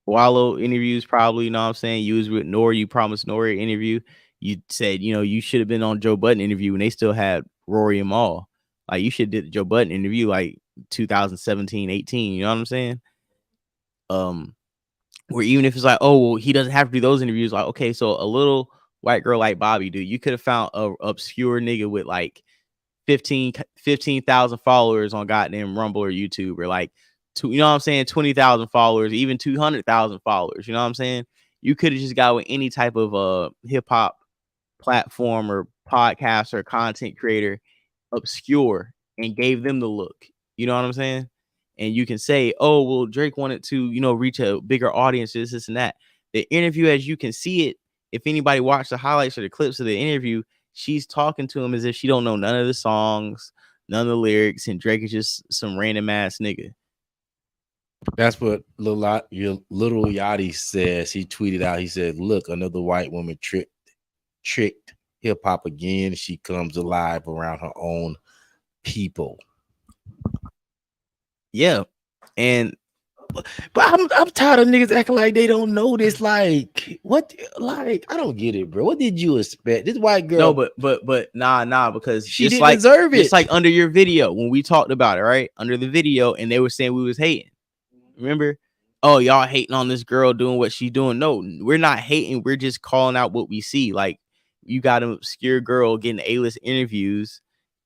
Wallow interviews, probably, you know what I'm saying? You was with Nori, you promised Nori an interview. You said, you know, you should have been on Joe Budden interview when they still had Rory and Maul. Like you should have did the Joe Budden interview like 2017, 18, you know what I'm saying? Where even if it's like, oh, well, he doesn't have to do those interviews, like, okay, so a little white girl like Bobby, dude, you could have found a obscure nigga with like 15,000 followers on goddamn Rumble or YouTube, or like, you know what I'm saying, 20,000 followers, even 200,000 followers, you know what I'm saying? You could have just got with any type of hip hop platform or podcast or content creator, obscure, and gave them the look, you know what I'm saying? And you can say, oh, well, Drake wanted to, you know, reach a bigger audience, this and that. The interview, as you can see it, if anybody watched the highlights or the clips of the interview, she's talking to him as if she don't know none of the songs, none of the lyrics, and Drake is just some random ass nigga. That's what Little Yachty says. He tweeted out, he said, look, another white woman tricked hip-hop again. She comes alive around her own people. Yeah, and but I'm tired of niggas acting like they don't know this. Like what? Like I don't get it, bro. What did you expect? This white girl? No, but nah, because she didn't deserve it. It's like under your video when we talked about it, right? Under the video, and they were saying we was hating. Remember? Oh, y'all hating on this girl doing what she's doing. No, we're not hating. We're just calling out what we see. Like you got an obscure girl getting A-list interviews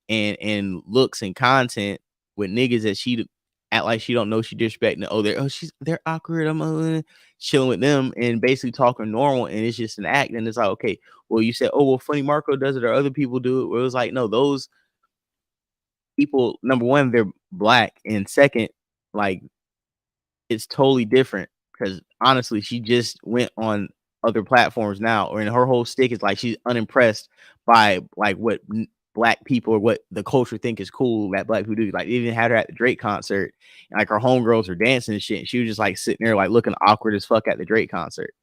and looks and content with niggas that she act like she don't know, she disrespecting. They're awkward. I'm chilling with them and basically talking normal, and it's just an act. And it's like, okay, well, you said, oh, well, Funny Marco does it or other people do it. Where it was like, no, those people, number one, they're black, and second, like it's totally different because honestly, she just went on other platforms now, and her whole stick is like she's unimpressed by like what black people or what the culture think is cool that black people do. Like they even had her at the Drake concert, and like her homegirls were dancing and shit, and she was just like sitting there like looking awkward as fuck at the Drake concert.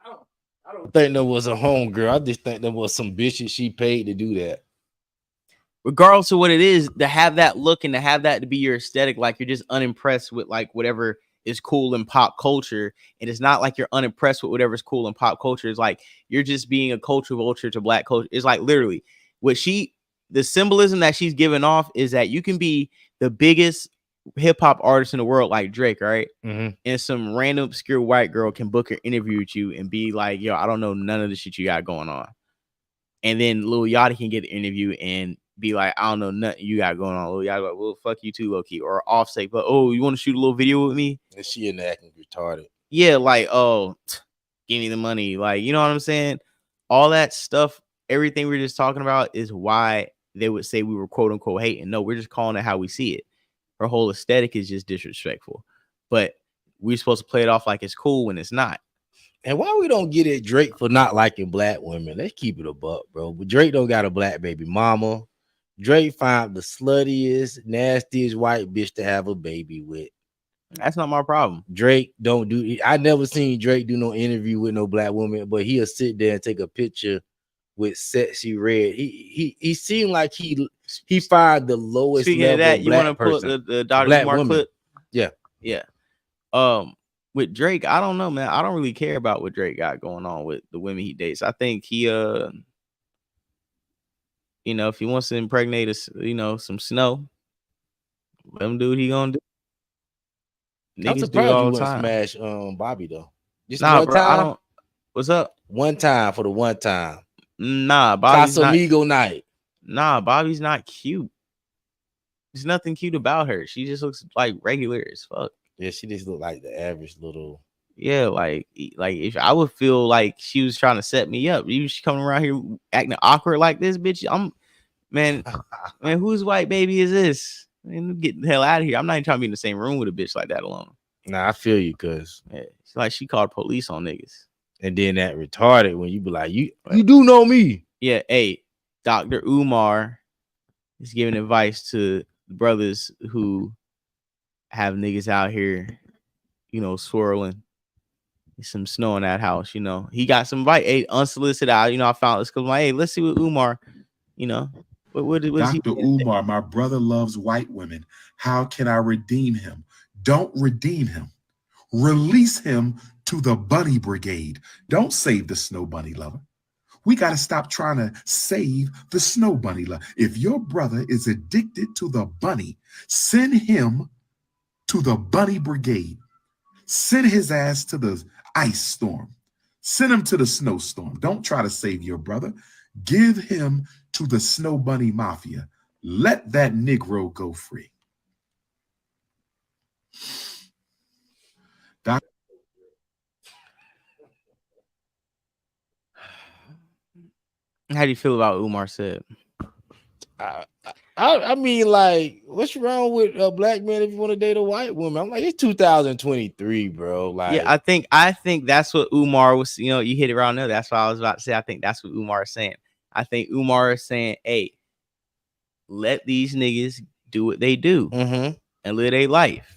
I don't think there was a homegirl. I just think there was some bitches she paid to do that. Regardless of what it is, to have that look and to have that to be your aesthetic, like you're just unimpressed with like whatever is cool in pop culture. And it's not like you're unimpressed with whatever's cool in pop culture. It's like you're just being a culture vulture to black culture. It's like literally the symbolism that she's giving off is that you can be the biggest hip hop artist in the world, like Drake, right? Mm-hmm. And some random obscure white girl can book an interview with you and be like, yo, I don't know none of the shit you got going on. And then Lil Yachty can get the interview and be like, I don't know nothing you got going on. Lil Yachty like, well, fuck you too, low key. Or Offset, but oh, you want to shoot a little video with me? And she in there acting retarded. Yeah, like, oh, give me the money. Like, you know what I'm saying? All that stuff, everything we're just talking about is why they would say we were quote unquote hating. No, we're just calling it how we see it. Her whole aesthetic is just disrespectful. But we're supposed to play it off like it's cool when it's not. And why we don't get at Drake for not liking black women? Let's keep it a buck, bro. But Drake don't got a black baby mama. Drake found the sluttiest, nastiest white bitch to have a baby with. That's not my problem. Drake don't do. I never seen Drake do no interview with no black woman, but he'll sit there and take a picture with Sexy Red. He seemed like he fired the lowest. Speaking level of that, you want to pull the Dr. Umar clip? Yeah. With Drake, I don't know, man. I don't really care about what Drake got going on with the women he dates. I think he if he wants to impregnate some snow, let him do what he gonna do. I'm Niggas surprised do it all you the wouldn't time. smash Bobby though. Just Nah, one bro, time? I don't. What's up? One time for the one time. Nah, Bobby's Casamigo night. Nah, Bobby's not cute. There's nothing cute about her. She just looks like regular as fuck. Yeah, she just looked like the average little. Yeah, like if I would feel like she was trying to set me up, she coming around here acting awkward like this, bitch. Man, whose white baby is this? Man, get the hell out of here. I'm not even trying to be in the same room with a bitch like that alone. Nah, I feel you, cuz. Yeah, it's like she called police on niggas. And then that retarded when you be like, you do know me. Yeah, hey, Dr. Umar is giving advice to brothers who have niggas out here, swirling. There's some snow in that house, He got some advice, hey, unsolicited out. I found this because I'm like, hey, let's see what Umar, what Dr. Umar, my brother loves white women. How can I redeem him? Don't redeem him. Release him to the bunny brigade. Don't save the snow bunny lover. We got to stop trying to save the snow bunny lover. If your brother is addicted to the bunny, send him to the bunny brigade. Send his ass to the ice storm. Send him to the snowstorm. Don't try to save your brother. Give him to the snow bunny mafia. Let that Negro go free. How do you feel about Umar said? I mean, like, what's wrong with a black man if you want to date a white woman? I'm like, it's 2023, bro. Like, yeah, I think that's what Umar was. You hit it around there. That's what I was about to say. I think that's what Umar is saying. I think Umar is saying, hey, let these niggas do what they do and live their life.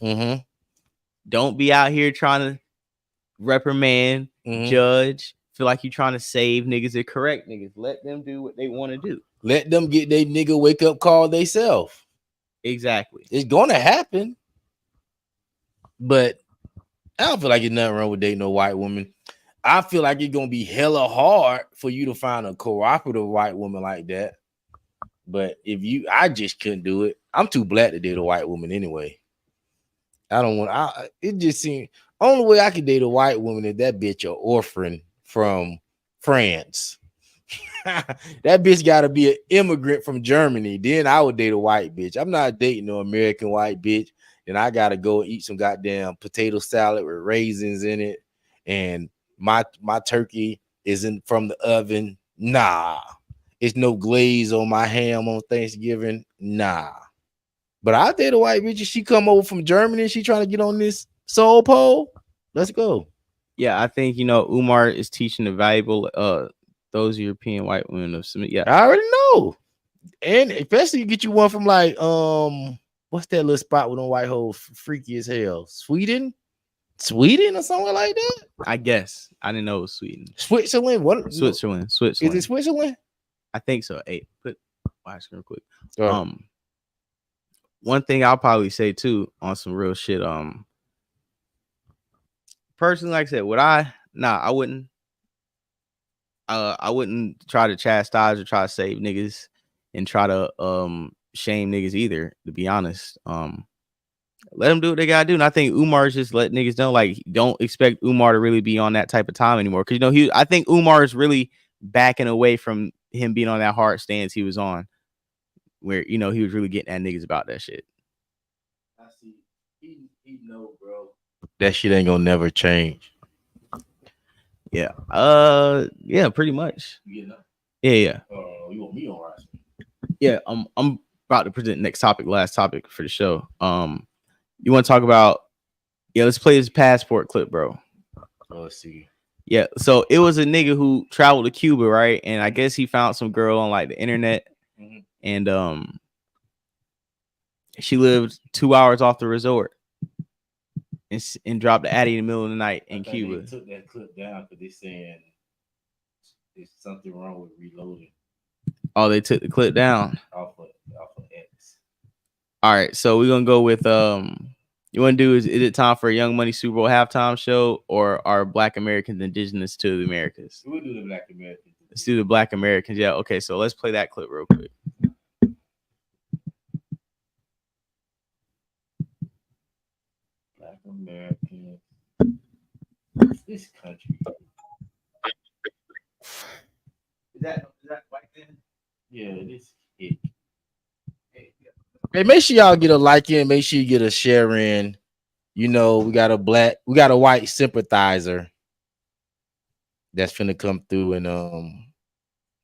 Don't be out here trying to reprimand, judge, feel like you're trying to save niggas or correct niggas. Let them do what they want to do. Let them get their nigga wake up call theyself. Exactly. It's gonna happen. But I don't feel like there's nothing wrong with dating a white woman. I feel like it's gonna be hella hard for you to find a cooperative white woman like that. But I just couldn't do it. I'm too black to date a white woman anyway. I don't want. It just seems only way I could date a white woman is that bitch an orphan from France. That bitch got to be an immigrant from Germany. Then I would date a white bitch. I'm not dating no American white bitch. Then I gotta go eat some goddamn potato salad with raisins in it, and my turkey isn't from the oven. Nah, it's no glaze on my ham on Thanksgiving. Nah, but I date a white bitch. If she come over from Germany, she trying to get on this soul pole. Let's go. Yeah, I think Umar is teaching the valuable those European white women of submit. Yeah, I already know, and especially you get you one from like what's that little spot with them white hoes freaky as hell? Sweden or something like that. I guess I didn't know it was Sweden. Switzerland. What? Switzerland. Is it Switzerland? I think so. Hey, watch real quick. One thing I'll probably say too on some real shit. Personally, like I said, I wouldn't. I wouldn't try to chastise or try to save niggas and try to shame niggas either, to be honest. Let them do what they gotta do. And I think Umar's just let niggas know, like, don't expect Umar to really be on that type of time anymore. Cause I think Umar is really backing away from him being on that hard stance he was on where he was really getting at niggas about that shit. I see. He know, bro. That shit ain't gonna never change. Yeah. Yeah, pretty much. You know? Yeah. You want me on Rise? Yeah. I'm about to present next topic, last topic for the show. You want to talk about? Yeah, let's play this passport clip, bro. Oh, let's see. Yeah, so it was a nigga who traveled to Cuba, right? And I guess he found some girl on like the internet, and she lived 2 hours off the resort, and dropped the addy in the middle of the night in Cuba. They took that clip down because they saying there's something wrong with reloading. Oh, they took the clip down. Off of X. All right, so we're gonna go with you want to do is it time for a Young Money Super Bowl halftime show, or are Black Americans indigenous to the Americas? We'll do the Black Americans. Let's do the Black Americans. Yeah, okay, so let's play that clip real quick. Black Americans. This country. Is that white then? Yeah, this is. Hey, make sure y'all get a like in. Make sure you get a share in. We got a white sympathizer that's finna come through, and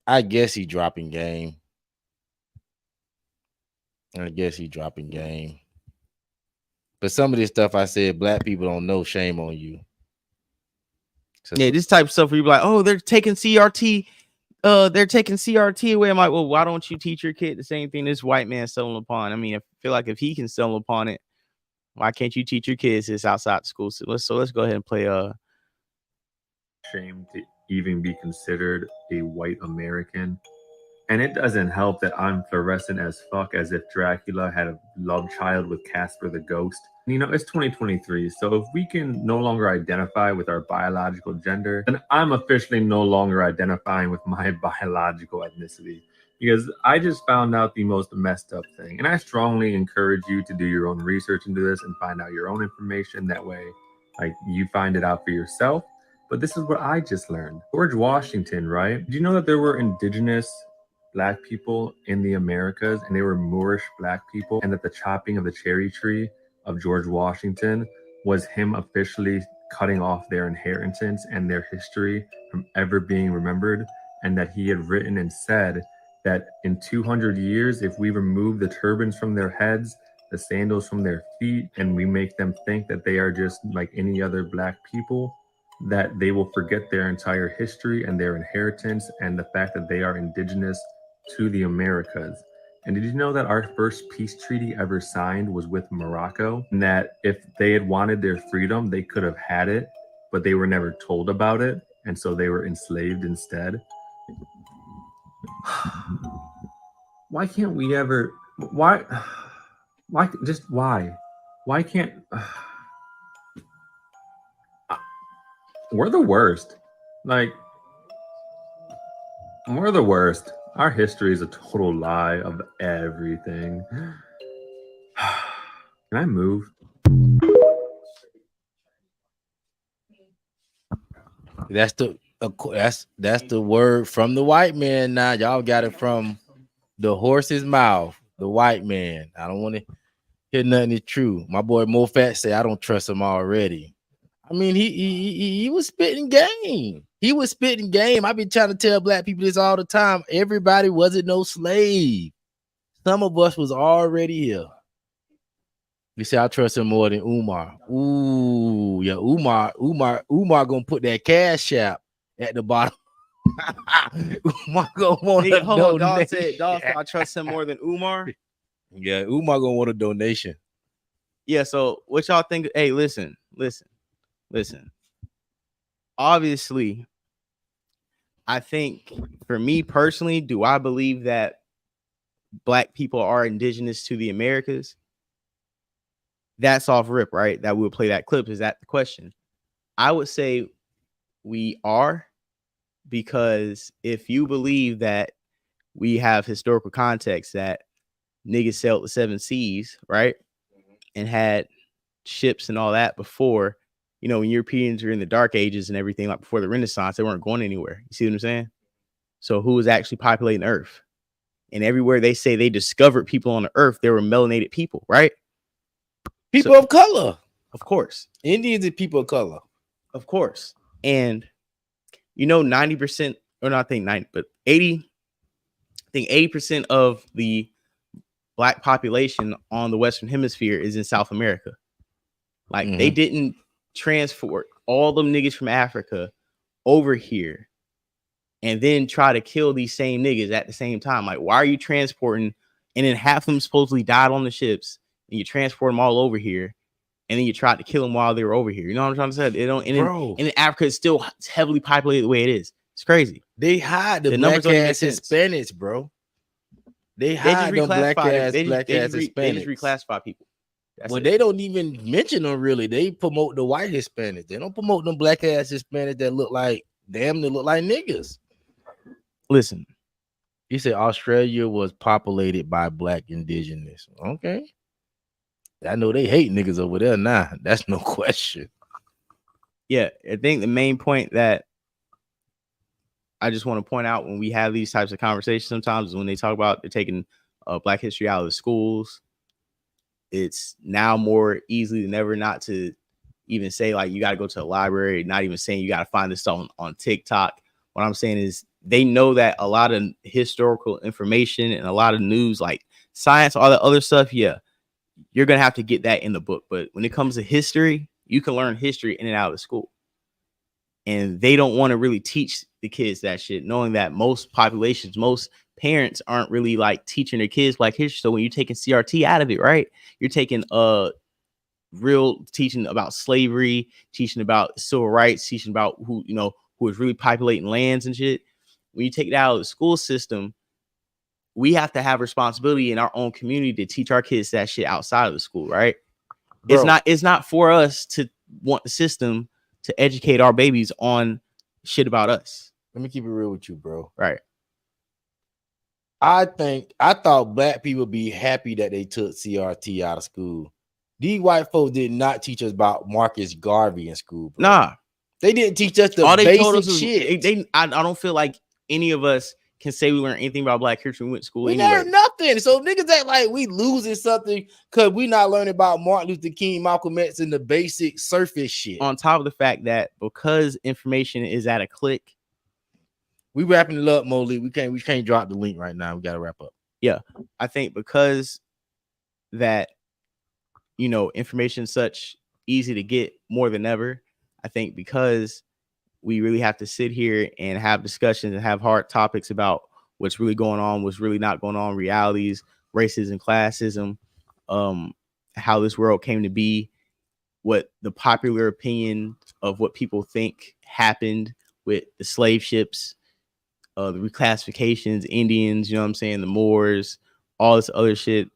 I guess he dropping game. But some of this stuff I said, black people don't know. Shame on you. So, yeah, this type of stuff where you're like, oh, they're taking CRT. They're taking CRT away. I'm like, well, why don't you teach your kid the same thing this white man selling upon? I mean, I feel like if he can sell upon it, why can't you teach your kids this outside the school? So let's go ahead and play. Shame to even be considered a white American, and it doesn't help that I'm fluorescent as fuck, as if Dracula had a love child with Casper the Ghost. It's 2023, so if we can no longer identify with our biological gender, then I'm officially no longer identifying with my biological ethnicity, because I just found out the most messed up thing. And I strongly encourage you to do your own research into this and find out your own information. That way, you find it out for yourself. But this is what I just learned. George Washington, right? Did you know that there were indigenous Black people in the Americas, and they were Moorish Black people, and that the chopping of the cherry tree of George Washington was him officially cutting off their inheritance and their history from ever being remembered, and that he had written and said that in 200 years, if we remove the turbans from their heads, the sandals from their feet, and we make them think that they are just like any other Black people, that they will forget their entire history and their inheritance and the fact that they are indigenous to the Americas. And did you know that our first peace treaty ever signed was with Morocco? And that if they had wanted their freedom, they could have had it, but they were never told about it. And so they were enslaved instead. Why can't we ever, why can't, we're the worst. We're the worst. Our history is a total lie of everything. Can I move? That's the word from the white man. Now y'all got it from the horse's mouth. The white man. I don't want to hear nothing is true. My boy Mo Fat say I don't trust him already. I mean, he was spitting game. He was spitting game. I've been trying to tell Black people this all the time. Everybody wasn't no slave. Some of us was already here. You say I trust him more than Umar. Ooh, yeah, Umar gonna put that cash app at the bottom. Umar gonna want a donation. Dog said I trust him more than Umar. Yeah, Umar gonna want a donation. Yeah, so what y'all think? Hey, listen. Obviously, I think for me personally, do I believe that Black people are indigenous to the Americas? That's off rip, right? That we'll play that clip. Is that the question? I would say we are, because if you believe that we have historical context that niggas sailed the 7 seas, right? And had ships and all that before, when Europeans were in the Dark Ages and everything, like before the Renaissance, they weren't going anywhere. You see what I'm saying? So who was actually populating Earth? And everywhere they say they discovered people on the earth, there were melanated people, right? People of color. Of course. Indians and people of color. Of course. And 90%, or not, I think 90, but 80% of the Black population on the Western Hemisphere is in South America. Like they didn't transport all them niggas from Africa over here and then try to kill these same niggas at the same time. Like, why are you transporting? And then half of them supposedly died on the ships, and you transport them all over here, and then you tried to kill them while they were over here. You know what I'm trying to say? They don't. And then Africa is still heavily populated the way it is. It's crazy. They hide the black ass Hispanics, bro. They hide them black ass Hispanics. They just reclassify people. They don't even mention them really. They promote the white Hispanics. They don't promote them black ass Hispanics that look like them. They look like niggas. Listen, you said Australia was populated by black indigenous. Okay, I know they hate niggas over there now. That's no question. Yeah, I think the main point that I just want to point out when we have these types of conversations sometimes is when they talk about they're taking Black history out of the schools. It's now more easily than ever not to even say like you got to go to the library, not even saying you got to find this stuff on TikTok. What I'm saying is they know that a lot of historical information and a lot of news like science, all that other stuff, yeah, you're going to have to get that in the book. But when it comes to history, you can learn history in and out of school. And they don't want to really teach the kids that shit, knowing that most populations, most parents aren't really like teaching their kids Black history. So when you're taking CRT out of it, right, you're taking real teaching about slavery, teaching about civil rights, teaching about who is really populating lands and shit. When you take it out of the school system, we have to have responsibility in our own community to teach our kids that shit outside of the school, right? Bro. It's not for us to want the system to educate our babies on shit about us. Let me keep it real with you, bro. Right. I thought black people be happy that they took CRT out of school. These white folks did not teach us about Marcus Garvey in school, bro. Nah. They didn't teach us the basic shit. I don't feel like any of us can say we learned anything about Black history when we went to school. We learned nothing. So niggas act like we losing something because we not learning about Martin Luther King, Malcolm X, and the basic surface shit. On top of the fact that because information is at a click. We wrapping it up, Molly. We can't drop the link right now. We got to wrap up. Yeah. I think because that, information is such easy to get more than ever. I think because we really have to sit here and have discussions and have hard topics about what's really going on, what's really not going on, realities, racism, classism, how this world came to be, what the popular opinion of what people think happened with the slave ships, the reclassifications, Indians, the Moors, all this other shit.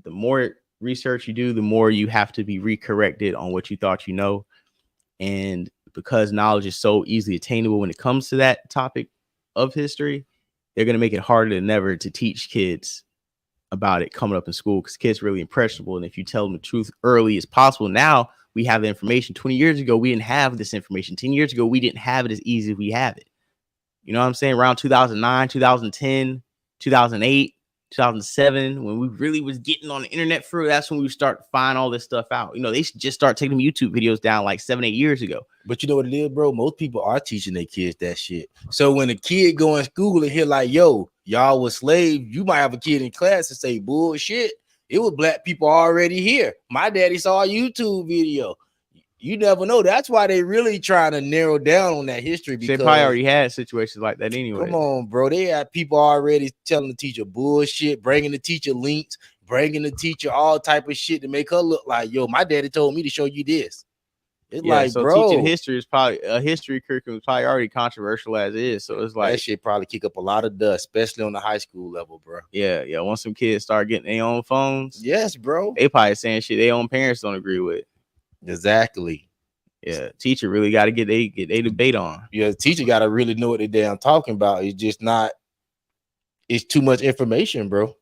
The more research you do, the more you have to be recorrected on what you thought you know. And because knowledge is so easily attainable when it comes to that topic of history, they're going to make it harder than ever to teach kids about it coming up in school because kids are really impressionable. And if you tell them the truth early as possible, now we have the information. 20 years ago, we didn't have this information. 10 years ago, we didn't have it as easy as we have it. You know what I'm saying? Around 2009, 2010, 2008, 2007, when we really was getting on the internet for real, that's when we start to find all this stuff out. They should just start taking YouTube videos down like 7-8 years ago. But you know what it is, bro? Most people are teaching their kids that shit. So when a kid go in school and hear like, yo, y'all was slaves, you might have a kid in class and say, bullshit, it was black people already here. My daddy saw a YouTube video. You never know. That's why they really trying to narrow down on that history. Because they probably already had situations like that anyway. Come on, bro. They had people already telling the teacher bullshit, bringing the teacher links, bringing the teacher all type of shit to make her look like, yo, my daddy told me to show you this. It's so bro, teaching history is probably a history curriculum is probably already controversial as it is. So it's like that shit probably kick up a lot of dust, especially on the high school level, bro. Yeah. Once some kids start getting their own phones, yes, bro, they probably saying shit their own parents don't agree with. Exactly. Yeah, teacher really got to get they debate on. Yeah, teacher got to really know what they damn talking about. It's just not. It's too much information, bro.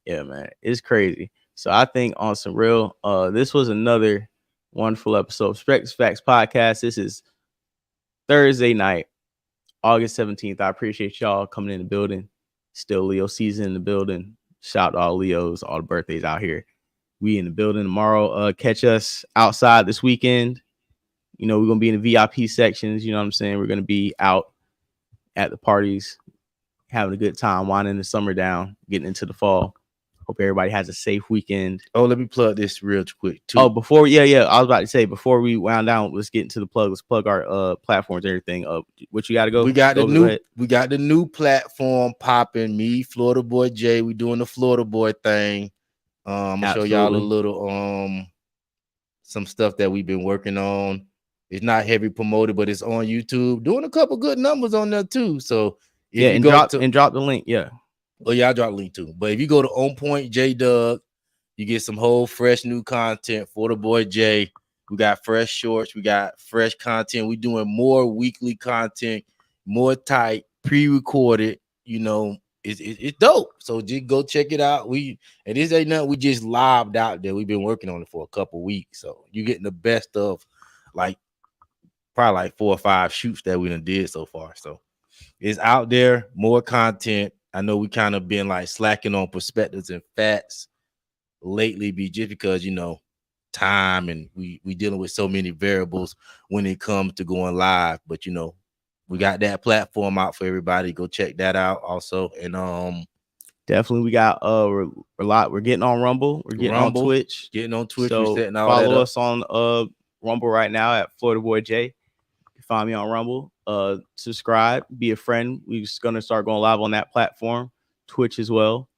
Yeah, man, it's crazy. So I think on some real, this was another wonderful episode of Perspectives Facts Podcast. This is Thursday night, August 17th. I appreciate y'all coming in the building. Still Leo season in the building. Shout out to all Leos, all the birthdays out here. We in the building tomorrow. Catch us outside this weekend. You know, we're going to be in the VIP sections. You know what I'm saying? We're going to be out at the parties, having a good time, winding the summer down, getting into the fall. Hope everybody has a safe weekend. Oh, let me plug this real quick too. Oh, before, yeah. I was about to say, before we wound down, let's get into the plug. Let's plug our platforms and everything. What you got to go? We got the new platform popping. Me, Florida Boy Jay. We doing the Florida Boy thing. I'm gonna show y'all a little some stuff that we've been working on. It's not heavy promoted, but it's on YouTube. Doing a couple good numbers on there too. So drop the link. Yeah. Oh yeah, I drop the link too. But if you go to On Point J Doug, you get some whole fresh new content for the boy Jay. We got fresh shorts, we got fresh content. We doing more weekly content, more tight, pre-recorded. You know, it's dope. So just go check it out. This ain't nothing we just lobbed out there. We've been working on it for a couple weeks. So you're getting the best of probably like 4 or 5 shoots that we done did so far. So it's out there, more content. I know we kind of been like slacking on perspectives and facts lately, just because, you know, time and we dealing with so many variables when it comes to going live. But, you know, we got that platform out for everybody. Go check that out also. And definitely we got we're getting on Rumble. We're getting on Twitch. So we're setting all follow us on Rumble right now at Florida Boy J. You can find me on Rumble. Subscribe, be a friend. We're just gonna start going live on that platform, Twitch as well,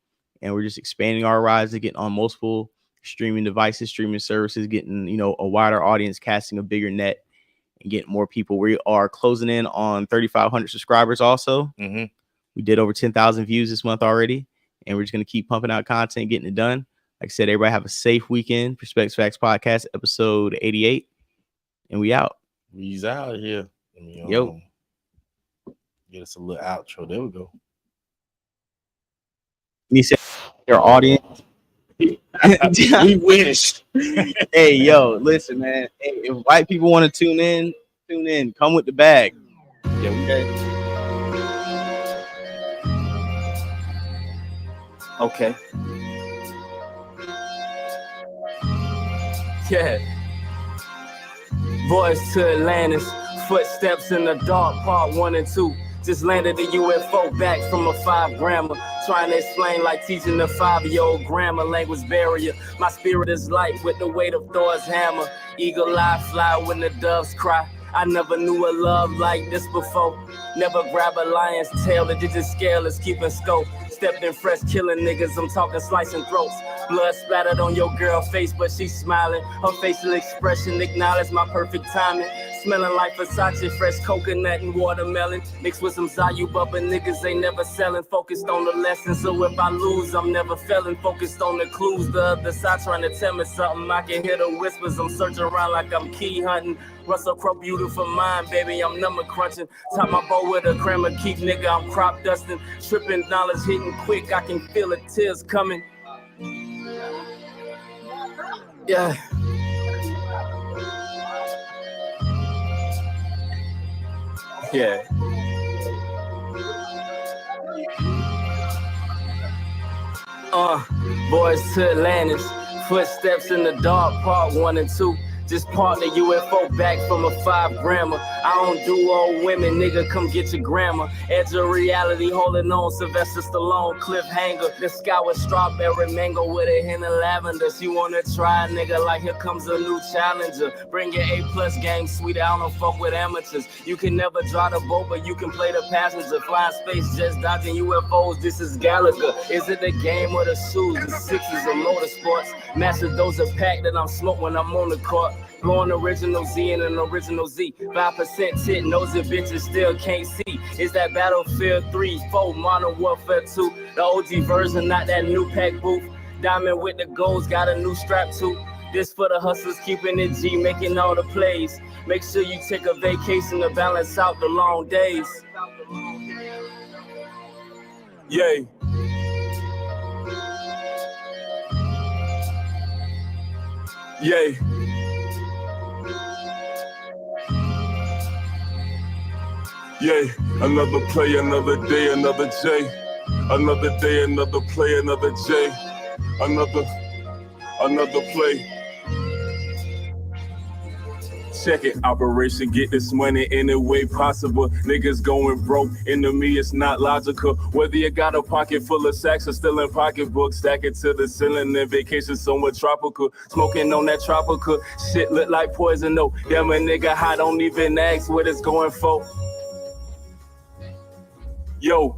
and we're just expanding our rise to get on multiple streaming devices, streaming services, getting, you know, a wider audience, casting a bigger net, and getting more people. We are closing in on 3,500 subscribers. Also, we did over 10,000 views this month already, and we're just gonna keep pumping out content, getting it done. Like I said, everybody have a safe weekend. Perspectives Facts Podcast, episode 88, and we out. We's out here. Yo, get us a little outro. There we go. You said your audience. We wish. Hey, yo, listen, man. Hey, if white people want to tune in. Come with the bag. Yeah, okay. Yeah. Voice to Atlantis. Footsteps in the dark, part 1 and 2. Just landed a UFO back from a 5 grammer. Trying to explain like teaching a 5-year-old grammar, language barrier. My spirit is light with the weight of Thor's hammer. Eagle eye fly when the doves cry. I never knew a love like this before. Never grab a lion's tail, the digit scale is keeping scope. Stepped in fresh, killing niggas, I'm talking slicing throats. Blood splattered on your girl face, but she's smiling. Her facial expression acknowledged my perfect timing. Smelling like Versace, fresh coconut and watermelon. Mixed with some Zayu Bubba, niggas ain't never selling. Focused on the lesson, so if I lose, I'm never failing. Focused on the clues, the other side trying to tell me something. I can hear the whispers, I'm searching around like I'm key hunting. Russell Crowe, beautiful mind, baby, I'm number crunching. Top my bow with a grammar keep, nigga, I'm crop dusting. Tripping dollars hitting quick, I can feel the tears coming. Yeah. Yeah. Boys to Atlantis. Footsteps in the dark, part 1 and 2. Just parked the UFO back from a 5 grammer. I don't do old women, nigga, come get your grandma. Edge of reality, holding on, Sylvester Stallone, cliffhanger. The sky was strawberry mango with a hint of lavender. She wanna try, nigga, like here comes a new challenger. Bring your A+ game, sweet, I don't fuck with amateurs. You can never drive the boat, but you can play the passenger. Flying space, just dodging UFOs, this is Gallagher. Is it the game or the shoes? The 6s or motorsports. Master dose of pack that I'm smoking when I'm on the court. Blowing original Z and an original Z. 5% tit, nosy bitches still can't see. Is that Battlefield 3, 4, Modern Warfare 2? The OG version, not that new pack booth. Diamond with the goals, got a new strap too. This for the hustlers, keeping it G, making all the plays. Make sure you take a vacation to balance out the long days. Yay. Yay. Yay, another play, another day, another J. Another day, another play, another J. Another play. Check it, operation, get this money any way possible. Niggas going broke, into me it's not logical. Whether you got a pocket full of sacks or still in pocketbooks, stack it to the ceiling and vacation somewhere tropical. Smoking on that tropical, shit look like poison though. Damn a nigga hot, don't even ask what it's going for. Yo.